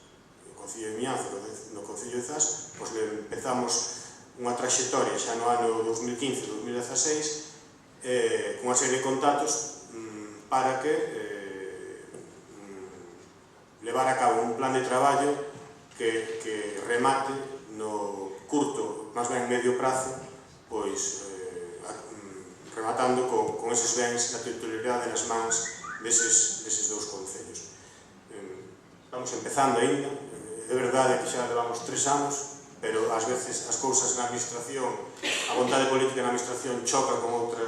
O Concello de Vimianzo, no Concello de Zas, empezamos unha traxectoria xa no ano 2015-2016 con unha serie de contactos para que levar a cabo un plan de traballo que remate no curto, máis ben medio prazo, pois rematando con eses bens da titularidade nas mans deses dous concellos. Estamos empezando ainda, é verdade que xa levamos 3 anos, pero ás veces as cousas na administración, a vontade política na administración choca con outro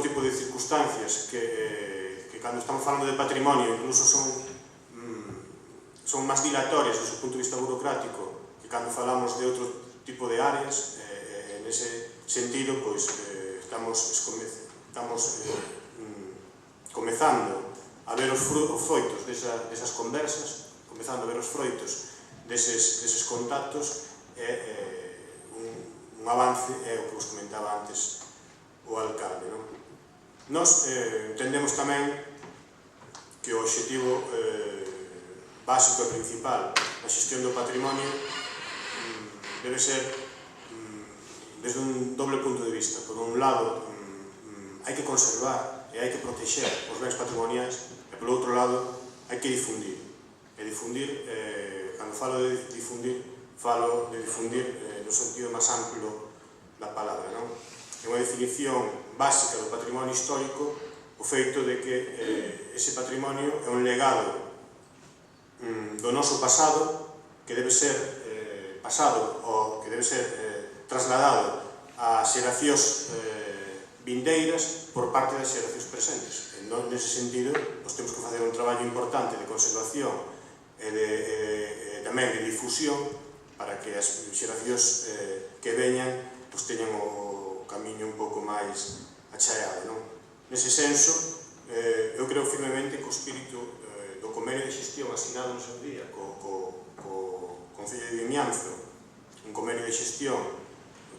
tipo de circunstancias que cando estamos falando de patrimonio incluso son máis dilatorias desde o punto de vista burocrático que cando falamos de outro tipo de áreas. Nese sentido, pois, estamos comezando a ver os froitos desas conversas, comezando a ver os froitos deses contactos, un avance é o que vos comentaba antes o alcalde. Nos entendemos tamén que o obxectivo básico e principal da xestión do patrimonio debe ser desde un doble punto de vista. Por un lado, hai que conservar e hai que protexer os bens patrimoniais, e por outro lado, hai que difundir. E difundir, cando falo de difundir no sentido máis amplo da palabra. É unha definición básica do patrimonio histórico o feito de que ese patrimonio é un legado do noso pasado que debe ser pasado ou que debe ser trasladado a xeracións vindeiras por parte das xeracións presentes. Nese sentido, nós temos que facer un traballo importante de conservación e tamén de difusión para que as xeracións que veñan teñan o camiño un pouco máis achaeado. Nese senso, eu creo firmemente que o espírito do convenio de xestión asinado no seu día co Concello de Vimianzo, un convenio de xestión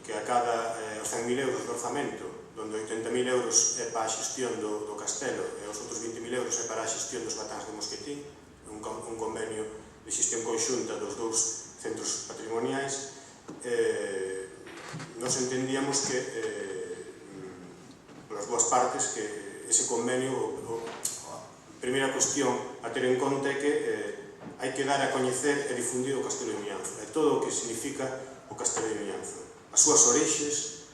que a cada 100.000 euros de orzamento, onde 80.000 euros é para a xestión do castelo e os outros 20.000 euros é para a xestión dos batáns de Mosquetín, un convenio de xestión conxunta dos dous centros patrimoniais, nos entendíamos que, polas dúas partes, que ese convenio, a primeira cuestión a ter en conta é que hai que dar a coñecer e difundir o Castelo de Vimianzo e todo o que significa o Castelo de Vimianzo, as súas orixes,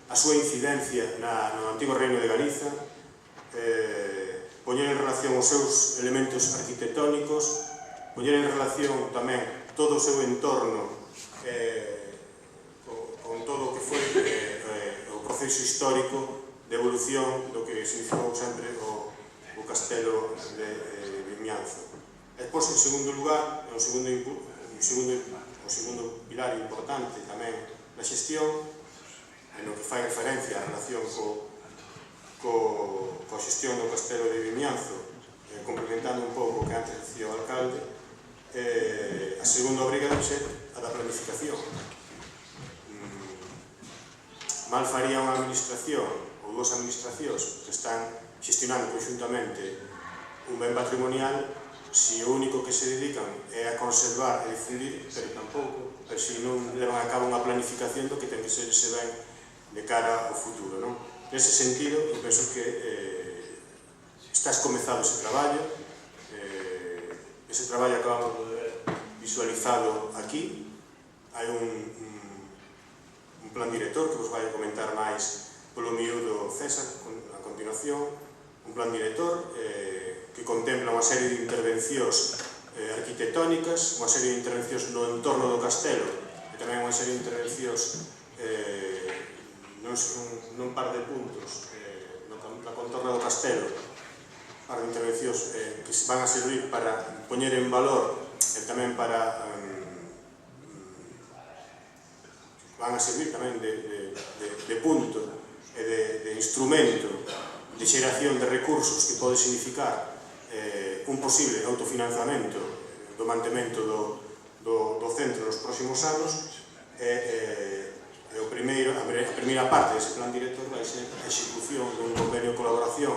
a súa incidencia no antigo Reino de Galiza, poñer en relación os seus elementos arquitectónicos, poñer en relación tamén todo o seu entorno con todo o que foi o proceso histórico de evolución do que significou sempre o Castelo de Vimianzo. E depois, en segundo lugar, o segundo pilar importante tamén da xestión, no que fai referencia a relación coa xestión do Castelo de Vimianzo, complementando un pouco o que antes dicía o alcalde, a segunda obriga debe ser a da planificación. Mal faría unha administración ou dúas administracións que están xestionando conxuntamente un ben patrimonial se o único que se dedican é a conservar e difundir, pero se non levan a cabo unha planificación do que ten que ser ese ben de cara ao futuro. Nese sentido, eu penso que está escomezado ese traballo acabamos de ver visualizado aquí. Hai un plan director que vos vai comentar máis polo miúdo César a continuación, un plan director que contempla unha serie de intervencións arquitectónicas, unha serie de intervencións no entorno do castelo e tamén unha serie de intervencións nun par de puntos na contorna do castelo, par de intervencións que van a servir para poñer en valor e tamén para van a servir tamén de punto e de instrumento de xeración de recursos que pode significar un posible autofinanciamento do mantemento do centro nos próximos anos. A primeira parte dese plan director vai ser a execución dun convenio de colaboración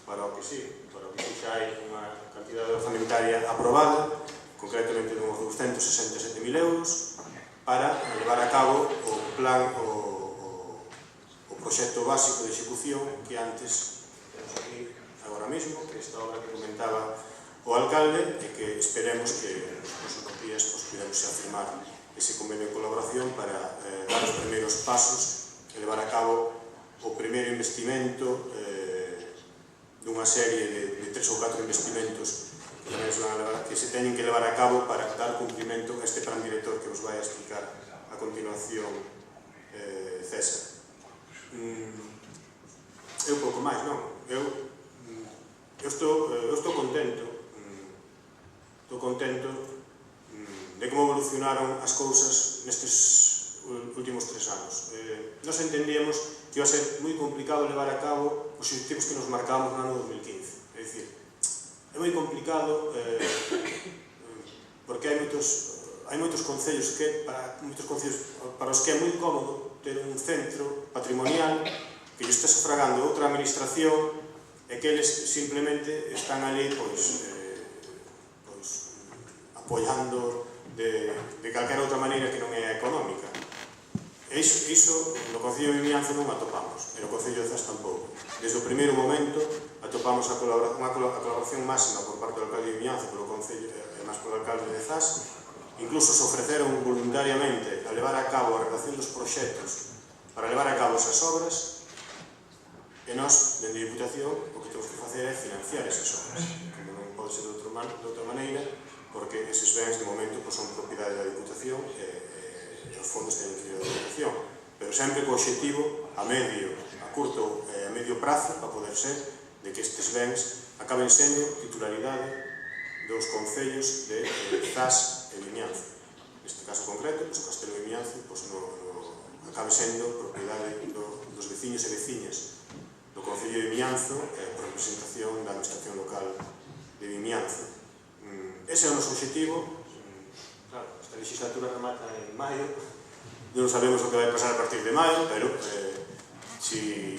para o que xa hai unha cantidade orzamentaria aprobada, concretamente de uns 267.000 euros, para levar a cabo o plan, o proxecto básico de execución que antes temos aquí agora mesmo, que esta obra que comentaba o alcalde, e que esperemos que nos próximos días podamos afirmar ese convenio de colaboración para dar os primeiros pasos e levar a cabo o primeiro investimento dunha serie de 3 ou 4 investimentos que se teñen que levar a cabo para dar cumprimento a este plan director que vos vai a explicar a continuación César. Eu pouco máis, non? Eu estou contento de como evolucionaron as cousas nestes últimos 3 anos. Nos entendíamos que iba a ser moi complicado levar a cabo os objetivos que nos marcábamos no ano 2015. É dicir, é moi complicado porque hai moitos concellos para os que é moi cómodo ter un centro patrimonial que lle está sufragando outra administración e que eles simplemente están ali apoiando de calquera outra maneira que non é económica. Iso no Concello de Vimianzo non atopamos, e no Concello de Zas tampouco. Desde o primeiro momento atopamos unha colaboración máxima por parte do alcalde de Vimianzo polo Concello e máis polo alcalde de Zas. Incluso se ofreceron voluntariamente a levar a cabo a redacción dos proxectos para levar a cabo esas obras, e nós, dende a Diputación, o que temos que facer é financiar esas obras, como non pode ser de outra maneira, porque eses bens de momento son propiedade da Diputación e os fondos teñen que ir da Diputación, pero sempre co obxectivo a curto e a medio prazo para poder ser de que estes bens acaben sendo titularidade dos concellos de Zas e Vimianzo. Neste caso concreto, o Castelo de Vimianzo acabe sendo propiedade dos veciños e veciñas do Concello de Vimianzo por representación da administración local de Vimianzo. Ese é o noso obxectivo. Claro, esta legislatura remata en maio, non sabemos o que vai pasar a partir de maio, pero si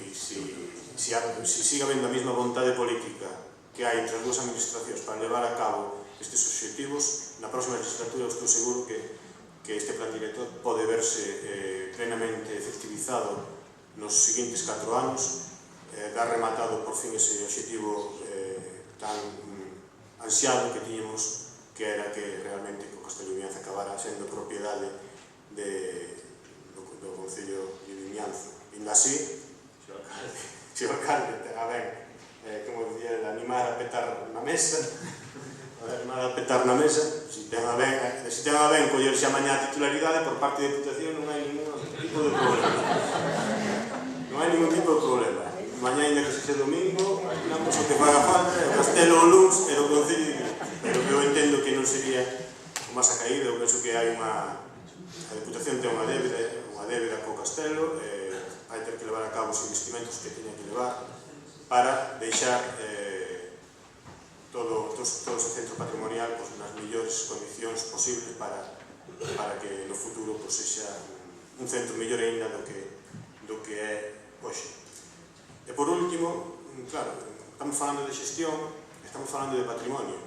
siga habendo a mesma vontade política que hai entre as dúas administracións para levar a cabo estes obxectivos, na próxima legislatura estou seguro que este plan director pode verse plenamente efectivizado nos seguintes 4 anos, dar rematado por fin ese obxectivo tan ansiado que tiñemos, que era que realmente o Castelo de Vimianzo acabara sendo propiedade do Concello de Vimianzo. Ainda así, se o alcalde ten a ben, como dicía, animar a petar na mesa, si ten a ben collerse a mañá a titularidade por parte da Diputación, non hai ningún tipo de problema. Non hai ningún tipo de problema. Mañá, ainda que sexa domingo, digamos o que faga falta, o Castelo o Luns era o Concello de Vimianzo. Pero eu entendo que non sería o máis acaído. Eu penso que hai a Diputación ten unha débeda co Castelo, vai ter que levar a cabo os investimentos que teña que levar para deixar todo ese centro patrimonial nas mellores condicións posibles para que no futuro sexa un centro mellor ainda do que é hoxe. E por último, claro, estamos falando de xestión, estamos falando de patrimonio.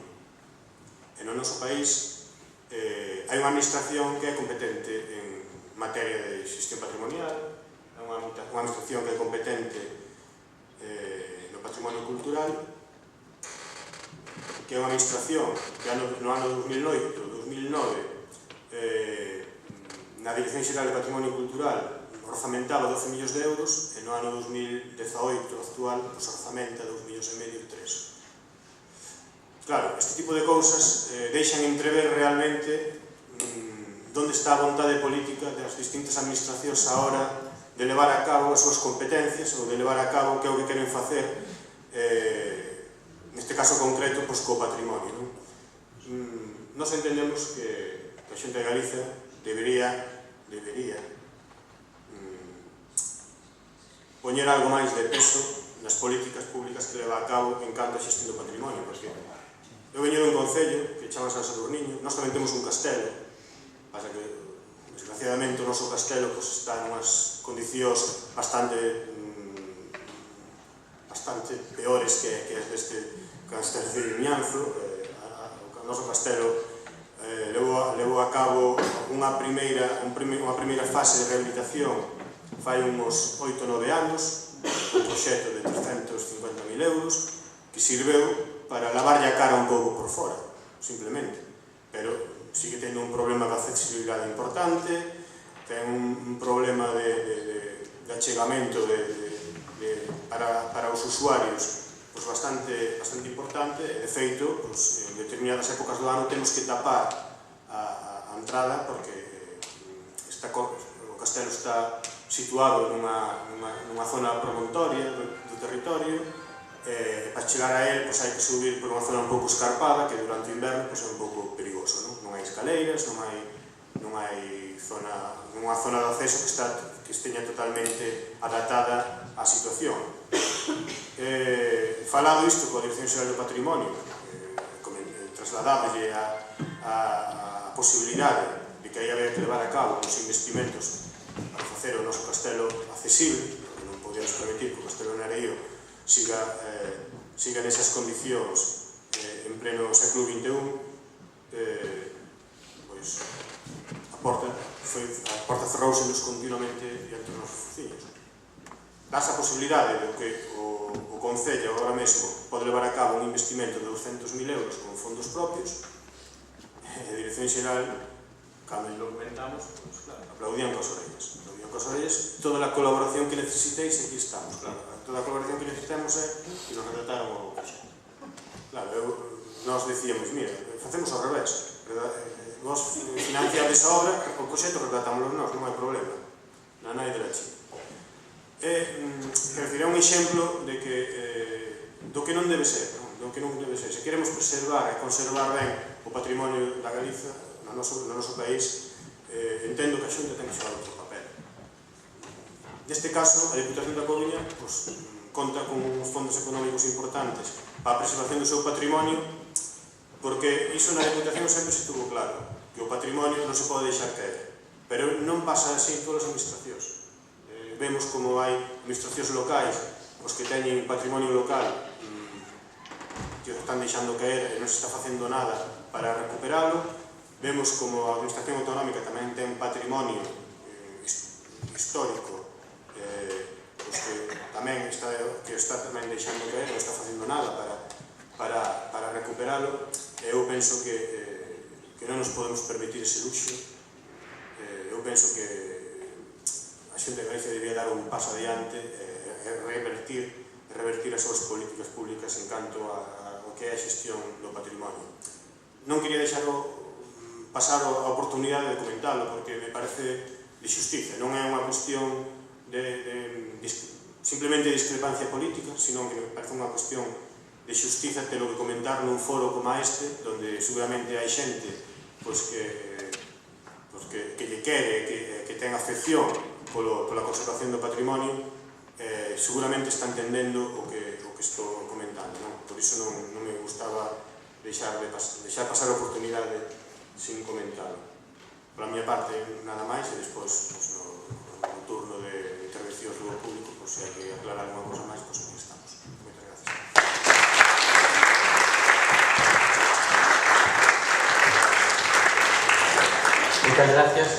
E no noso país hai unha administración que é competente en materia de xestión patrimonial, é unha administración que é competente no patrimonio cultural, que é unha administración que no ano 2009 na Dirección Xeral de Patrimonio Cultural orzamentaba 12 millóns de euros e no ano 2018 actual orzamenta 2,5 millóns de 3. Claro, este tipo de cousas deixan entrever realmente onde está a vontade política das distintas administracións a hora de levar a cabo as súas competencias ou de levar a cabo o que é o que queren facer, neste caso concreto, co patrimonio. Nós entendemos que a Xunta de Galicia debería poñer algo máis de peso nas políticas públicas que leva a cabo en canto a xestión do patrimonio, porque eu veño dun concello que chama San Sadurniño, nós tamén temos un castelo, pasa que desgraciadamente o noso castelo está en unhas condicións bastante peores que as deste Castelo de Vimianzo. O noso castelo levou a cabo unha primeira fase de rehabilitación fai uns 8 ou 9 anos, un proxecto de 350.000 euros que sirveu para lavarlle a cara un pouco por fora, simplemente, pero sigue tendo un problema de accesibilidade importante, ten un problema de achegamento para os usuarios bastante importante, e de feito, en determinadas épocas do ano temos que tapar a entrada porque o castelo está situado nunha zona promontoria do territorio, e para chegar a él hai que subir por unha zona un pouco escarpada que durante o inverno é un pouco perigoso, non hai escaleiras, non hai unha zona de acceso que esteña totalmente adaptada á situación. Falado isto coa Dirección Xeral do Patrimonio, trasladámoslle a posibilidade de que hai que levar a cabo os investimentos para facer o noso castelo accesible, porque non podemos permitir que o Castelo de Nareío siga nesas condicións en pleno século XXI. A porta cerrouse-nos continuamente diante dos nosos veciños. Dás a posibilidade de que o Concello agora mesmo pode levar a cabo un investimento de 200.000 euros con fondos propios, e a Dirección Xeral, cando lo comentamos, aplaudían coas orellas. Toda a colaboración que necesitéis, aquí estamos, claro. Toda a colaboración que necesitamos é que nos retrataron o proxecto. Claro, nós decíamos, mira, facemos ao revés. Nós financiamos esa obra, o proxecto retratámoslo nós, non hai problema. Na nai de la China. É un exemplo do que non debe ser. Se queremos preservar e conservar ben o patrimonio da Galiza no noso país, entendo que a Xunta ten que xogar outro papel. Neste caso, a Diputación da Coruña conta con uns fondos económicos importantes para a preservación do seu patrimonio, porque iso na Diputación sempre se estuvo claro, que o patrimonio non se pode deixar caer. Pero non pasa así en todas as administracións. Vemos como hai administracións locais que teñen patrimonio local que o están deixando caer e non se está facendo nada para recuperalo. Vemos como a administración autonómica tamén ten patrimonio histórico que tamén está tamén deixando caer, non está facendo nada para recuperalo. Eu penso que non nos podemos permitir ese luxo. Eu penso que a xente de Galicia debía dar un paso adiante e revertir as súas políticas públicas en canto ao que é a xestión do patrimonio. Non quería pasar a oportunidade de comentalo, porque me parece de xustiza. Non é unha cuestión simplemente de discrepancia política, sino que me parece unha cuestión de xustiza ter o que comentar nun foro como este, onde seguramente hai xente que lle quere, que ten afección pola conservación do patrimonio, seguramente está entendendo o que estou comentando. Por iso non me gustaba deixar pasar a oportunidade sin comentarlo. Pola miña parte, nada máis, e despois no turno de intervencións do público, se hai que aclarar alguma cosa máis, aquí estamos. Moitas gracias. Moitas gracias.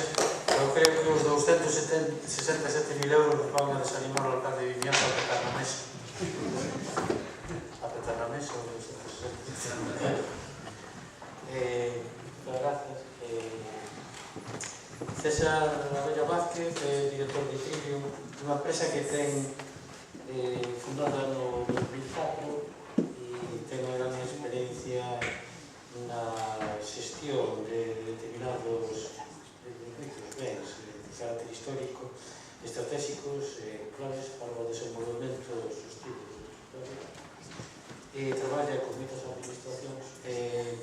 Eu creo que os 267.000 euros van a desanimar o alcalde de Vimianzo a apretar na mesa. Apretar na mesa, ou 267.000. Moitas gracias. César Abella Vázquez, director de Trilio, unha empresa que ten fundada no 2004 e ten unha gran experiencia na xestión de determinados bens de carácter histórico estratégicos claves para o desenvolvemento sostible e traballa con moitas administracións.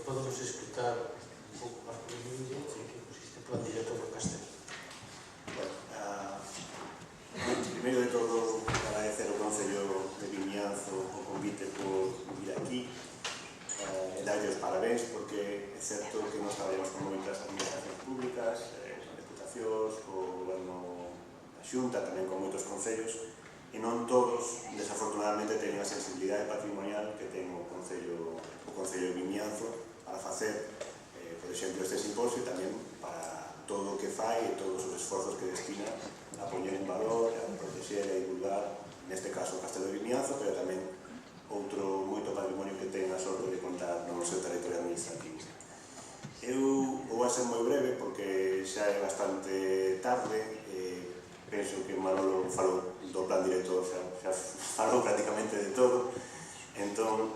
Podemos explicar un pouco máis por el vídeo en que consiste o plan director do Castelo. Primeiro de todo, agradecer ao Concello de Vimianzo o convite por vir aquí e darlle os parabéns, porque é certo que nos traballamos con moitas administracións públicas, con deputacións, co goberno da Xunta, tamén con moitos concellos, e non todos, desafortunadamente, teñen a sensibilidade patrimonial que ten o Concello de Vimianzo para facer, por exemplo, este simposio e tamén para todo o que fai e todos os esforzos que destina a poñer en valor, a proteger e divulgar, neste caso, o Castelo de Vimianzo, pero tamén outro moito patrimonio que ten a sorte de contar no seu territorio administrativo. Eu vou a ser moi breve porque xa é bastante tarde e penso que Manolo falou do plan director, xa falou prácticamente de todo. Entón,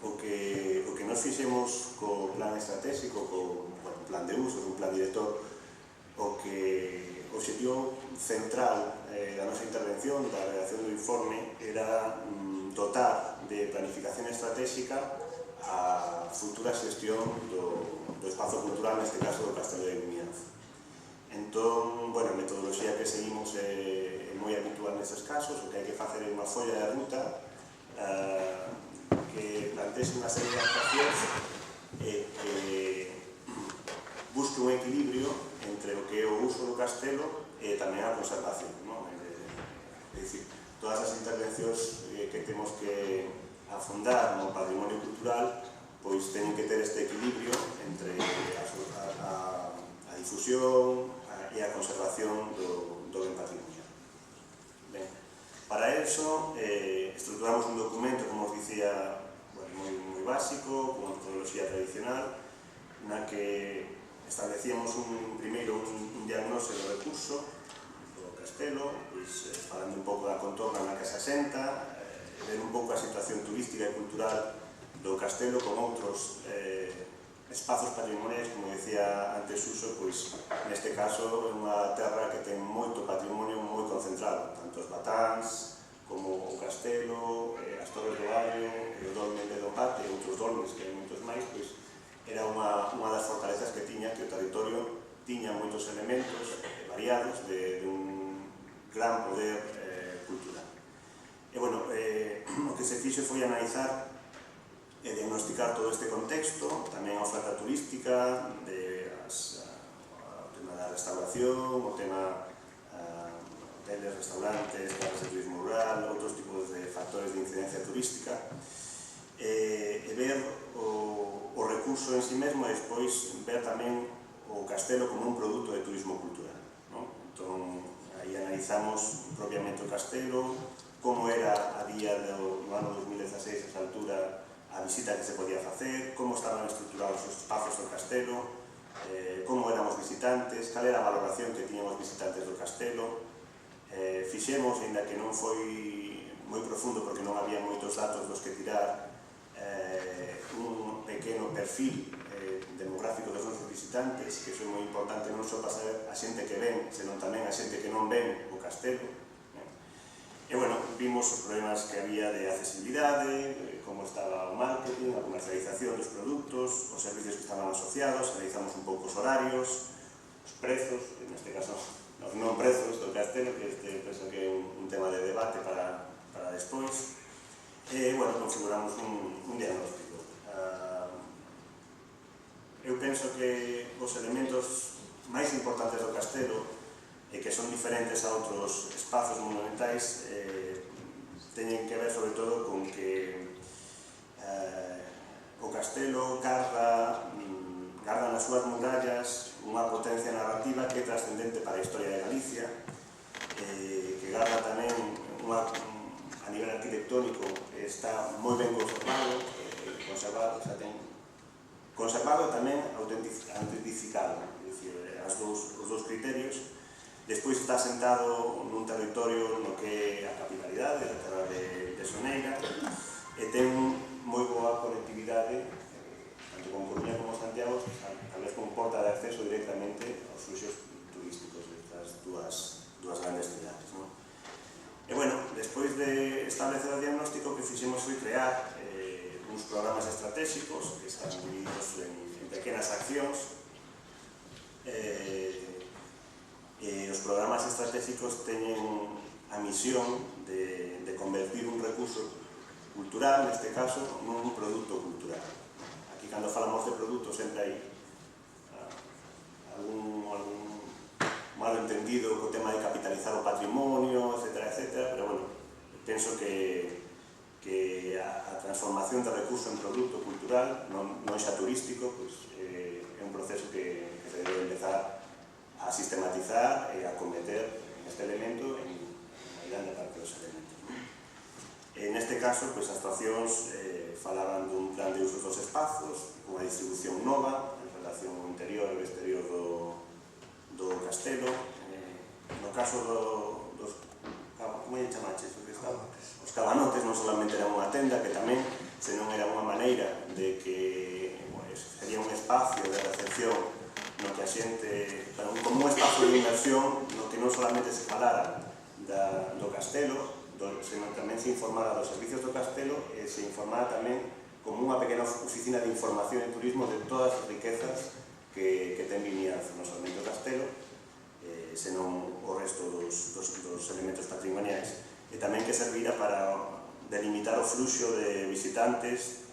o que nos fixemos co plan estratégico, co plan de uso, un plan director, o objetivo central da nosa intervención, da redacción do informe, era dotar de planificación estratégica a futura xestión do espazo cultural, neste caso do Castelo de Vimianzo. Entón, a metodoloxía que seguimos é moi habitual nestes casos. O que hai que facer é unha folla de ruta que plantexe unha serie de actuacións e que busque un equilibrio entre o que é o uso do castelo e tamén a conservación. É dicir, todas as intervencións que temos que afondar no patrimonio cultural pois teñen que ter este equilibrio entre a difusión e a conservación do ben patrimonial. Ben, para eso estruturamos un documento, como os dicía, moi básico, con metodoloxía tradicional, na que establecíamos primeiro un diagnose do recurso do castelo, falando un pouco da contorna na que se asenta, ver un pouco a situación turística e cultural do castelo con outros espazos patrimoniais, como decía antes Suso, pois neste caso é unha terra que ten moito patrimonio moi concentrado, tanto os batáns como o castelo, as torres do Allo, o dolmen de Dompate e outros dolmes que hai moitos máis, pois era unha das fortalezas que tiña, que o territorio tiña moitos elementos variados de un gran poder cultural. E, o que se fixo foi analizar e diagnosticar todo este contexto, tamén a oferta turística, as restauración, o tema hoteles, restaurantes, casas de turismo rural, outros tipos de factores de incidencia turística, e ver o recurso en sí mesmo e despois ver tamén o castelo como un produto de turismo cultural. Entón, aí analizamos propiamente o castelo, como era a día do ano 2016, a esa altura, a visita que se podía facer, como estaban estructurados os espazos do castelo, como éramos visitantes, cal era a valoración que tiñamos visitantes do castelo. Fixemos, ainda que non foi moi profundo porque non había moitos datos dos que tirar, un pequeno perfil demográfico dos nosos visitantes, que foi moi importante non só para saber a xente que ven, senón tamén a xente que non ven o castelo. E, bueno, vimos os problemas que había de accesibilidade, como estaba o marketing, a comercialización dos produtos, os servicios que estaban asociados, analizamos un pouco os horarios, os prezos, neste caso, os non prezos do castelo, que penso que é un tema de debate para despois. E, bueno, configuramos un diagnóstico. Eu penso que os elementos máis importantes do castelo e que son diferentes a outros espazos monumentais teñen que ver sobre todo con que o castelo garda nas súas murallas unha potencia narrativa que é trascendente para a historia de Galicia, que garda tamén a nivel arquitectónico está moi ben conservado, conservado e tamén autentificado, os dous criterios. Despois está sentado nun territorio no que é a capitalidade, a terra de Soneira, e ten moi boa conectividade, tanto con Coruña como Santiago, tal vez con porta de acceso directamente aos fluxos turísticos destas dúas grandes cidades. E, bueno, despois de establecer o diagnóstico, que fixemos foi crear uns programas estratégicos que están divididos en pequenas accións. Os programas estratégicos teñen a misión de convertir un recurso cultural, neste caso, nun produto cultural. Aquí, cando falamos de produto, sempre hai algún malentendido co tema de capitalizar o patrimonio, etc. Pero, bueno, penso que a transformación de recurso en produto cultural, non xa turístico, é un proceso que se debe empezar a sistematizar e a converter este elemento en unha grande parte dos elementos. En este caso, as actuacións falaban dun plan de usos dos espazos, unha distribución nova en relación ao interior e exterior do castelo. No caso dos... como lle chamaches? Os cabanotes non solamente eran unha tenda, que tamén, senón era unha maneira de que sería un espacio de recepción no que a xente, como un espacio de inmersión no que non solamente se falara do castelo, senón tamén se informara dos servicios do castelo e se informara tamén como unha pequena oficina de información e turismo de todas as riquezas que ten Vimianzo, non solamente o castelo, senón o resto dos elementos patrimoniais, e tamén que servira para delimitar o fluxo de visitantes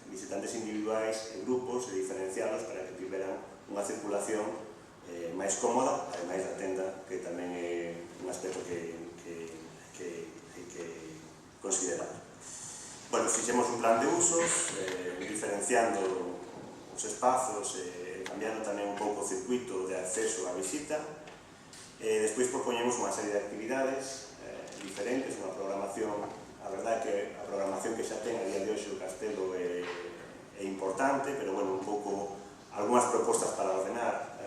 individuais e grupos e diferencialos para que tiveran unha circulación máis cómoda, ademais da tenda, que tamén é un aspecto que hai que considerar. Bueno, fixemos un plan de usos, diferenciando os espazos, cambiando tamén un pouco o circuito de acceso á visita. Despois propoñemos unha serie de actividades diferentes, unha programación, a verdade que a programación que xa ten a día de hoxe o castelo é importante, pero, bueno, un pouco algunhas propostas para ordenar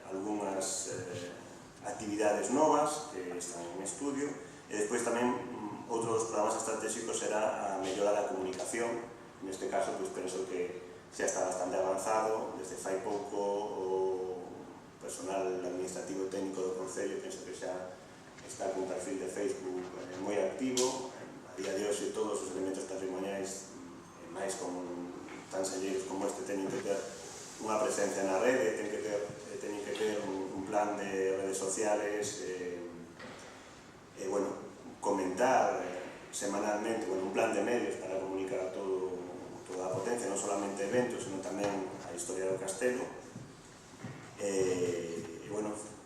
algunhas actividades novas que están en estudio, e despois tamén outro dos programas estratégicos era a mellorar a comunicación. Neste caso, penso que xa está bastante avanzado, desde fai pouco o personal administrativo e técnico do Concello penso que xa está con un perfil de Facebook moi activo. A día de hoxe todos os elementos patrimoniais, máis tan selleiros como este, teñen que ter unha presencia na rede, teñen que ter un plan de redes sociales, comentar semanalmente, un plan de medios para comunicar toda a potencia, non solamente eventos, sino tamén a historia do castelo.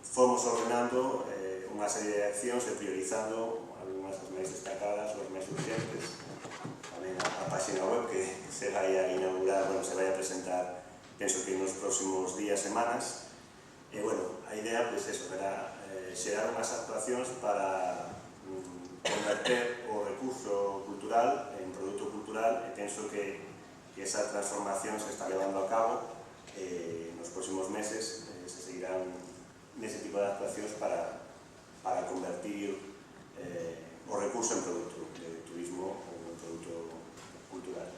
fomos ordenando unha serie de accións e priorizando algunhas das máis destacadas ou as máis urgentes. Tamén a página web que se vai a inaugurar, se vai a presentar, penso que nos próximos días, semanas. E, a idea, era xerar unhas actuacións para converter o recurso cultural en produto cultural, e penso que esa transformación se está levando a cabo nos próximos meses. Se seguirán nese tipo de actuacións para convertir o recurso en produto de turismo ou en produto cultural.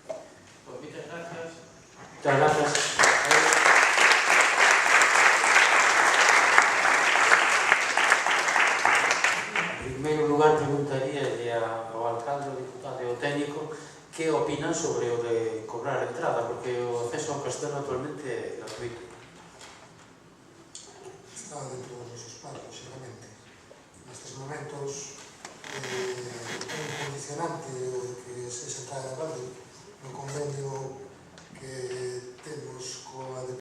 Pues muchas gracias. Muchas gracias. En primeiro lugar, preguntaría ao alcalde, ao diputado e ao técnico que opinan sobre o de cobrar a entrada, porque o acceso ao castelo actualmente é gratuito. Está dentro dos nosos planos, xeramente. Nestes momentos, un condicionante o de que se entrada de balde no convenio que temos coa